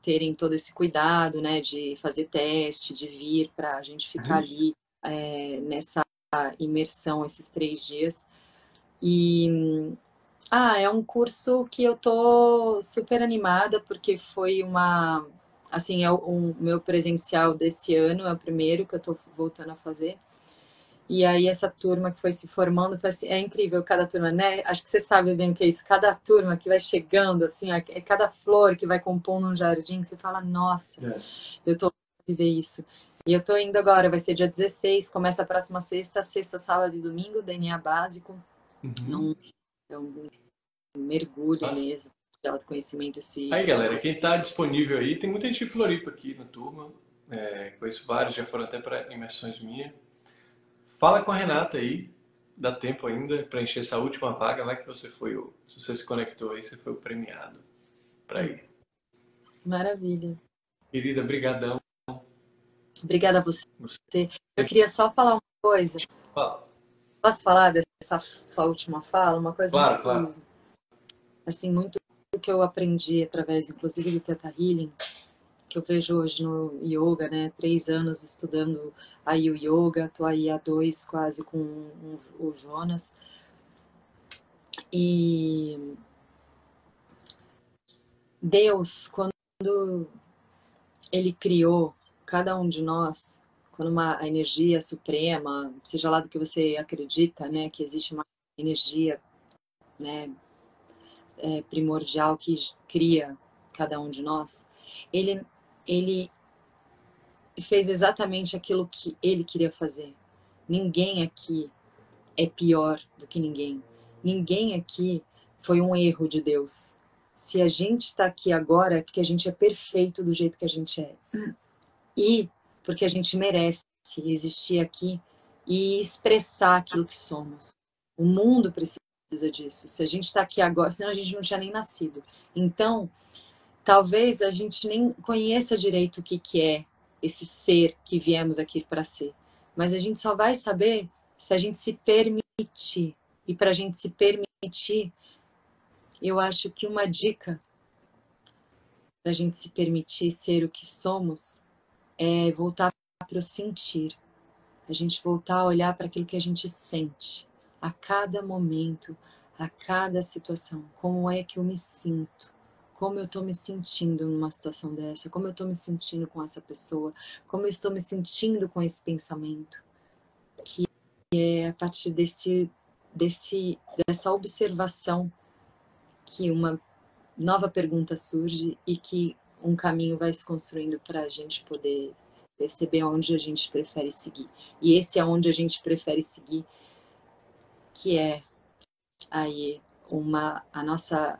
Speaker 1: terem todo esse cuidado, né, de fazer teste, de vir para a gente ficar ali nessa imersão esses 3 dias. E é um curso que eu tô super animada, porque foi assim, o meu presencial desse ano, é o primeiro que eu tô voltando a fazer. E aí essa turma que foi se formando, foi assim, é incrível cada turma, né? Acho que você sabe bem o que é isso. Cada turma que vai chegando, assim, é cada flor que vai compondo um jardim, você fala, nossa, eu tô viver isso. E eu tô indo agora, vai ser dia 16, começa a próxima sexta, sábado e domingo, DNA básico. É um mergulho mesmo de autoconhecimento.
Speaker 2: Aí, galera, quem tá disponível aí, tem muita gente de Floripa aqui na turma. Conheço vários, já foram até para imersões minhas. Fala com a Renata aí, dá tempo ainda para encher essa última vaga, vai que você foi se você se conectou aí, você foi o premiado para ir.
Speaker 1: Maravilha.
Speaker 2: Querida, brigadão.
Speaker 1: Obrigada a você. Eu queria só falar uma coisa.
Speaker 2: Fala.
Speaker 1: Posso falar dessa sua última fala? Uma coisa
Speaker 2: Claro.
Speaker 1: Assim, muito que eu aprendi através, inclusive, do Theta Healing, que eu vejo hoje no yoga, né? 3 anos estudando aí o yoga, tô aí há 2 quase com o Jonas. E Deus, quando Ele criou cada um de nós, quando a energia suprema, seja lá do que você acredita, né? Que existe uma energia, né? Primordial que cria cada um de nós, ele fez exatamente aquilo que ele queria fazer. Ninguém aqui é pior do que ninguém. Ninguém aqui foi um erro de Deus. Se a gente está aqui agora é porque a gente é perfeito do jeito que a gente é. E porque a gente merece existir aqui e expressar aquilo que somos. O mundo precisa disso. Se a gente está aqui agora, senão a gente não tinha nem nascido. Então, talvez a gente nem conheça direito o que é esse ser que viemos aqui para ser. Mas a gente só vai saber se a gente se permitir. E para a gente se permitir, eu acho que uma dica para a gente se permitir ser o que somos é voltar para o sentir. A gente voltar a olhar para aquilo que a gente sente a cada momento, a cada situação. Como é que eu me sinto? Como eu estou me sentindo numa situação dessa? Como eu estou me sentindo com essa pessoa? Como eu estou me sentindo com esse pensamento? Que é a partir dessa observação que uma nova pergunta surge e que um caminho vai se construindo para a gente poder perceber onde a gente prefere seguir. E esse é onde a gente prefere seguir, que é aí a nossa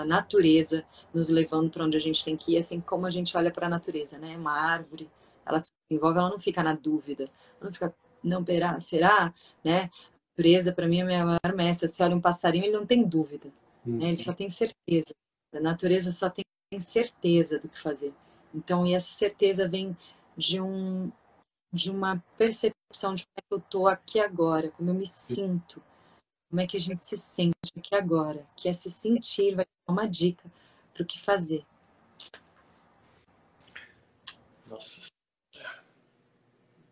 Speaker 1: natureza nos levando para onde a gente tem que ir, assim como a gente olha para a natureza, né? Uma árvore, ela se desenvolve, ela não fica na dúvida, ela não fica, não, será, né? A natureza, para mim, é a minha maior mestra. Se olha um passarinho, ele não tem dúvida, né? Ele só tem certeza. A natureza só tem certeza do que fazer. Então, e essa certeza vem de uma percepção de como é que eu tô aqui agora, como eu me sinto. Como é que a gente se sente aqui agora? Que é se sentir, vai dar uma dica para o que fazer.
Speaker 2: Nossa,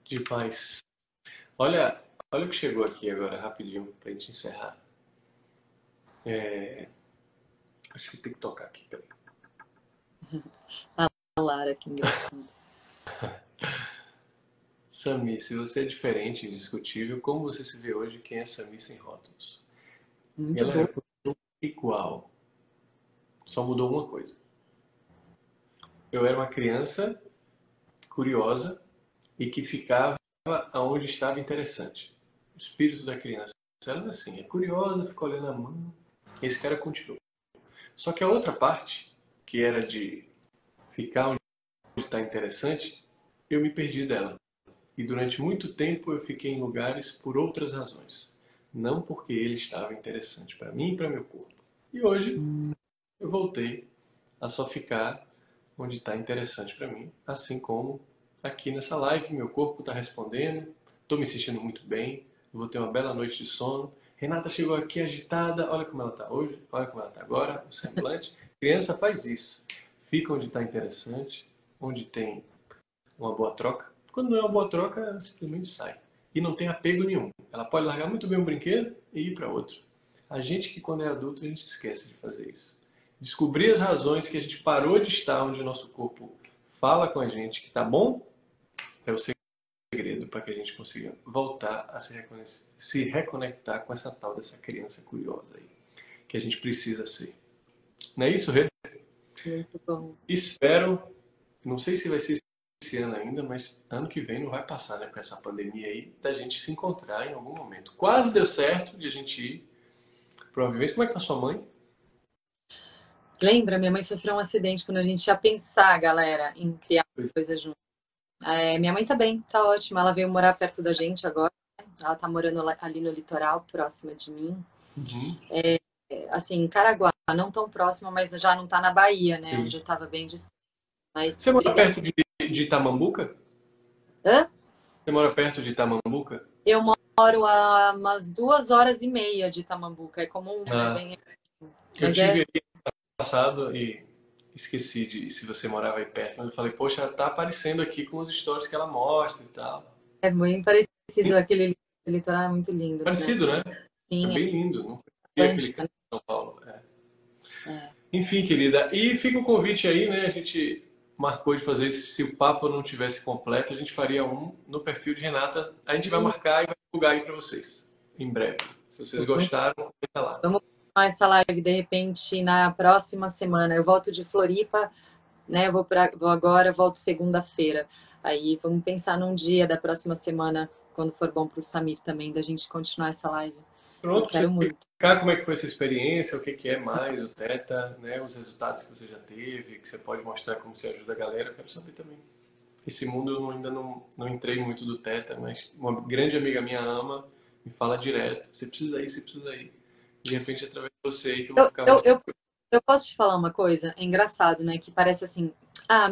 Speaker 2: demais. Olha o que chegou aqui agora, rapidinho, pra gente encerrar. Acho que tem que tocar aqui também.
Speaker 1: A Lara, que engraçado.
Speaker 2: Sami, se você é diferente e indiscutível, como você se vê hoje? Quem é Sami sem rótulos?
Speaker 1: Muito
Speaker 2: Ela
Speaker 1: bom.
Speaker 2: é igual. Só mudou uma coisa. Eu era uma criança curiosa e que ficava aonde estava interessante. O espírito da criança era assim, é curiosa, fica olhando a mão. Esse cara continuou. Só que a outra parte, que era de ficar onde está interessante, eu me perdi dela. E durante muito tempo eu fiquei em lugares por outras razões. Não porque ele estava interessante para mim e para meu corpo. E hoje eu voltei a só ficar onde está interessante para mim. Assim como aqui nessa live, meu corpo está respondendo, estou me sentindo muito bem, vou ter uma bela noite de sono. Renata chegou aqui agitada, olha como ela está hoje, olha como ela está agora, o semblante. Criança faz isso. fica onde está interessante, onde tem uma boa troca. Quando não é uma boa troca, ela simplesmente sai. E não tem apego nenhum. Ela pode largar muito bem um brinquedo e ir para outro. A gente que quando é adulto, a gente esquece de fazer isso. Descobrir as razões que a gente parou de estar onde o nosso corpo fala com a gente que tá bom, é o segredo para que a gente consiga voltar a se reconectar com essa tal dessa criança curiosa aí, que a gente precisa ser. Não é isso, Rê?
Speaker 1: Muito bom.
Speaker 2: Espero, não sei se vai ser esse ano ainda, mas ano que vem não vai passar, né, com essa pandemia aí, da gente se encontrar em algum momento. Quase deu certo de a gente ir, provavelmente. Como é que tá sua mãe?
Speaker 1: Lembra, minha mãe sofreu um acidente quando a gente ia pensar, galera, em criar coisa junto. Minha mãe tá bem, tá ótima. Ela veio morar perto da gente agora. Ela tá morando ali no litoral, próxima de mim.
Speaker 2: Uhum.
Speaker 1: Assim, em Caraguá, não tão próxima, mas já não tá na Bahia, né?
Speaker 2: Sim.
Speaker 1: Onde eu tava bem distante. Mas,
Speaker 2: Você mora
Speaker 1: obrigada.
Speaker 2: perto de Itamambuca?
Speaker 1: Hã?
Speaker 2: Você mora perto de Itamambuca?
Speaker 1: Eu moro a umas 2 horas e meia de Itamambuca. É comum, né? Bem...
Speaker 2: Eu
Speaker 1: Mas
Speaker 2: tive aí ano passado e esqueci de se você morava aí perto, mas eu falei, poxa, tá aparecendo aqui com os stories que ela mostra e tal.
Speaker 1: é muito parecido. Aquele litoral é muito lindo, né?
Speaker 2: Parecido, né? É
Speaker 1: Sim, é
Speaker 2: bem lindo. Não conhecia aquele
Speaker 1: Atlântica,
Speaker 2: canto de São Paulo. É.
Speaker 1: né?
Speaker 2: Enfim, querida, e fica o convite aí, né? A gente marcou de fazer isso. Se o papo não tivesse completo, a gente faria um no perfil de Renata. A gente vai
Speaker 1: E
Speaker 2: marcar e vai divulgar aí para vocês em breve. Se vocês gostaram, comenta lá.
Speaker 1: vamos continuar essa live de repente na próxima semana. Eu volto de Floripa, né? Vou agora, volto segunda-feira. Aí vamos pensar num dia da próxima semana, quando for bom para o Samir também, da gente continuar essa live. Eu
Speaker 2: Pronto, pra você
Speaker 1: quero muito.
Speaker 2: explicar como é que foi essa experiência, o que que é mais o Teta, né? Os resultados que você já teve, que você pode mostrar como você ajuda a galera. Eu quero saber também. Esse mundo eu ainda não entrei muito do Teta, mas uma grande amiga minha ama, me fala direto. Você precisa ir, você precisa ir. De repente, através de você aí que eu vou
Speaker 1: Eu,
Speaker 2: ficar
Speaker 1: eu,
Speaker 2: mais
Speaker 1: eu,
Speaker 2: tranquilo.
Speaker 1: eu posso te falar uma coisa? É engraçado, né? Que parece assim,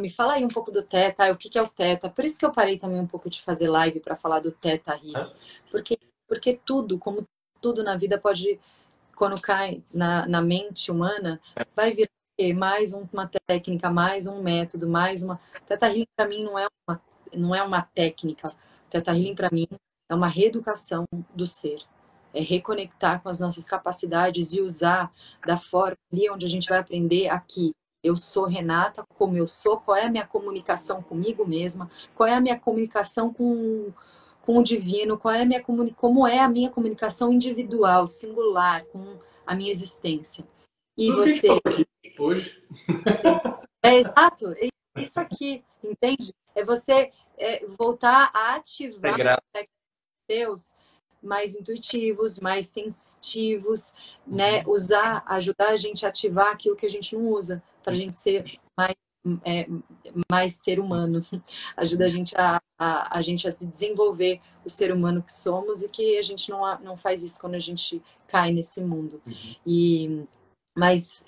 Speaker 1: me fala aí um pouco do Teta, o que que é o Teta? Por isso que eu parei também um pouco de fazer live para falar do Teta Healing.
Speaker 2: Né?
Speaker 1: Porque tudo, como tudo na vida pode, quando cai na mente humana, vai vir mais uma técnica, mais um método, mais uma. Teta Healing para mim não é uma técnica. Teta Healing para mim é uma reeducação do ser. É reconectar com as nossas capacidades e usar da forma ali onde a gente vai aprender aqui. Eu sou Renata, como eu sou, qual é a minha comunicação comigo mesma, qual é a minha comunicação com o divino, como é a minha comunicação individual, singular, com a minha existência. E
Speaker 2: Tudo que a gente
Speaker 1: você
Speaker 2: falou aqui hoje
Speaker 1: é exato, é isso aqui, entende? É você voltar a
Speaker 2: é
Speaker 1: ativar
Speaker 2: grato.
Speaker 1: seus mais intuitivos, mais sensitivos, né? Ajudar a gente a ativar aquilo que a gente não usa, para a gente ser é, mais ser humano. Ajuda a gente a se desenvolver o ser humano que somos e que a gente não faz isso quando a gente cai nesse mundo. Mas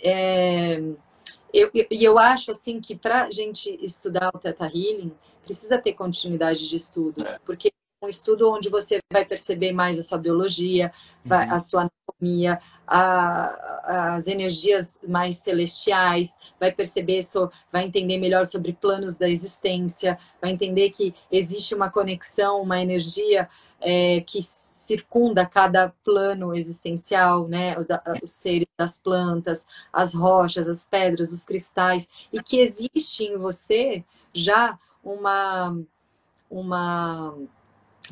Speaker 1: eu acho assim que para a gente estudar o Theta Healing precisa ter continuidade de estudo, porque é um estudo onde você vai perceber mais a sua biologia, a sua anatomia, as energias mais celestiais, vai perceber, vai entender melhor sobre planos da existência, vai entender que existe uma conexão, uma energia que circunda cada plano existencial, né? Os seres das plantas, as rochas, as pedras, os cristais, e que existe em você já uma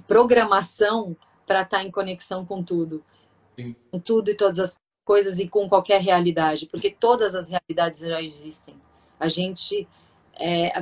Speaker 1: programação para estar em conexão com tudo.
Speaker 2: Sim.
Speaker 1: Com tudo e todas as coisas e com qualquer realidade, porque todas as realidades já existem. A gente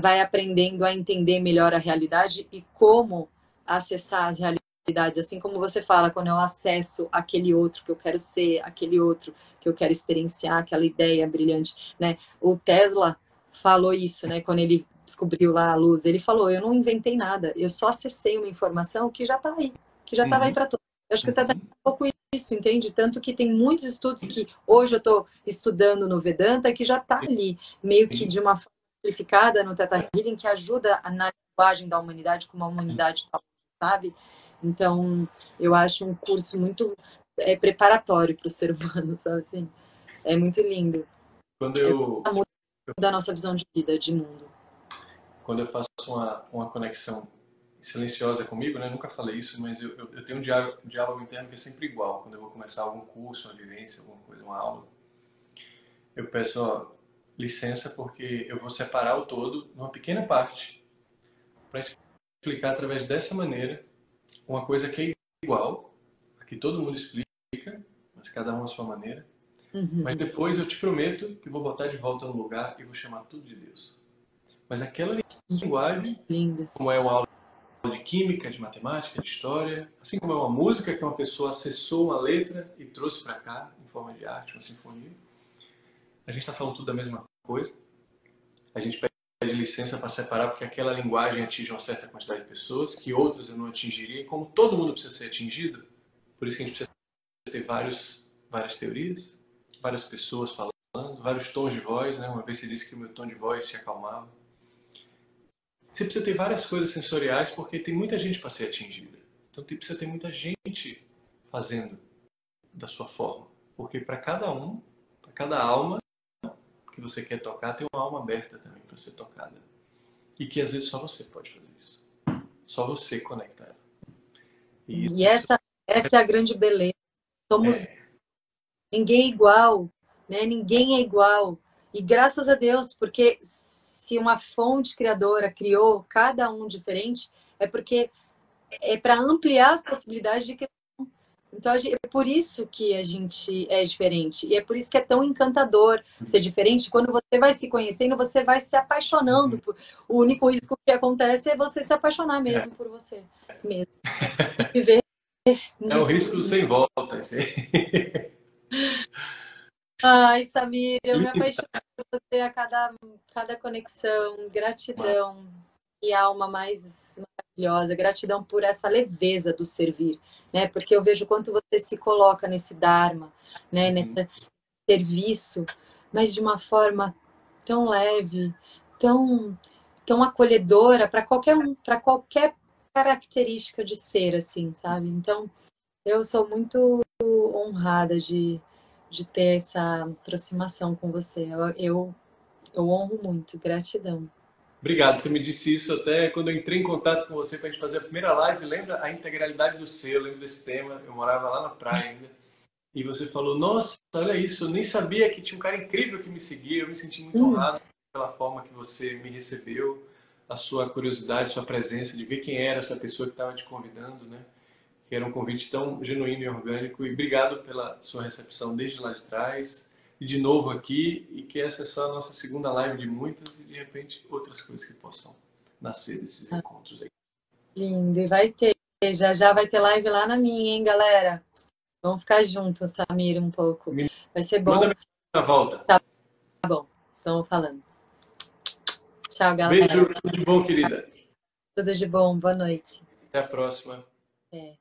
Speaker 1: vai aprendendo a entender melhor a realidade e como acessar as realidades, assim como você fala, quando eu acesso aquele outro que eu quero ser, aquele outro que eu quero experienciar, aquela ideia brilhante, né? O Tesla falou isso, né? Quando ele descobriu lá a luz, ele falou: eu não inventei nada, eu só acessei uma informação que já está aí, que já estava aí para todos. Eu acho que está um pouco isso, entende? Tanto que tem muitos estudos que hoje eu estou estudando no Vedanta que já está ali, meio que de uma forma simplificada no Theta Healing, que ajuda na linguagem da humanidade como a humanidade está, sabe? Então, eu acho um curso muito preparatório para o ser humano, sabe assim? É muito lindo.
Speaker 2: Quando eu
Speaker 1: da nossa visão de vida, de mundo.
Speaker 2: Quando eu faço uma conexão silenciosa comigo, né? Eu nunca falei isso, mas eu tenho um diálogo interno que é sempre igual. Quando eu vou começar algum curso, uma vivência, alguma coisa, uma aula, eu peço, ó, licença, porque eu vou separar o todo numa pequena parte para explicar através dessa maneira uma coisa que é igual, que todo mundo explica, mas cada um à sua maneira. Mas depois eu te prometo que vou botar de volta no lugar e vou chamar tudo de Deus. Mas aquela linguagem,
Speaker 1: Linda.
Speaker 2: como é uma aula de química, de matemática, de história, assim como é uma música que uma pessoa acessou uma letra e trouxe para cá em forma de arte, uma sinfonia, a gente está falando tudo da mesma coisa. A gente pede licença para separar porque aquela linguagem atinge uma certa quantidade de pessoas que outras eu não atingiria. E como todo mundo precisa ser atingido, por isso que a gente precisa ter várias teorias, várias pessoas falando, vários tons de voz, né? Uma vez você disse que o meu tom de voz se acalmava. Você precisa ter várias coisas sensoriais porque tem muita gente para ser atingida. Então precisa ter muita gente fazendo da sua forma. Porque para cada um, para cada alma que você quer tocar, tem uma alma aberta também para ser tocada. E que às vezes só você pode fazer isso. Só você conecta ela.
Speaker 1: E essa é a grande beleza. Somos ninguém é igual, né? Ninguém é igual. E graças a Deus, porque se uma fonte criadora criou cada um diferente, é porque é para ampliar as possibilidades de criação. Então é por isso que a gente é diferente. E é por isso que é tão encantador ser diferente. Quando você vai se conhecendo, você vai se apaixonando. O único risco que acontece é você se apaixonar mesmo por você mesmo. Viver.
Speaker 2: É o risco sem volta.
Speaker 1: Ai, Samir, eu me apaixono por você a cada conexão. Gratidão. E alma mais maravilhosa. Gratidão por essa leveza do servir, né? Porque eu vejo quanto você se coloca nesse Dharma, né? Nesse serviço, mas de uma forma tão leve, tão acolhedora para qualquer um, para qualquer característica de ser, assim, sabe? Então, eu sou muito honrada de ter essa aproximação com você. Eu honro muito. Gratidão.
Speaker 2: Obrigado, você me disse isso até quando eu entrei em contato com você para a gente fazer a primeira live. Lembra a integralidade do ser? Eu lembro desse tema. Eu morava lá na praia ainda. E você falou: nossa, olha isso, eu nem sabia que tinha um cara incrível que me seguia. Eu me senti muito honrado pela forma que você me recebeu, a sua curiosidade, sua presença, de ver quem era essa pessoa que estava te convidando, né? Que era um convite tão genuíno e orgânico. E obrigado pela sua recepção desde lá de trás. E de novo aqui, e que essa é só a nossa segunda live de muitas e de repente outras coisas que possam nascer desses encontros aí.
Speaker 1: Lindo. E vai ter, já vai ter live lá na minha, hein, galera? Vamos ficar juntos, Samir, um pouco. Vai ser bom.
Speaker 2: Manda na volta.
Speaker 1: Tá bom, estamos falando. Tchau, galera.
Speaker 2: Beijo, tudo de bom, querida.
Speaker 1: Tudo de bom, boa noite.
Speaker 2: Até a próxima.
Speaker 1: É.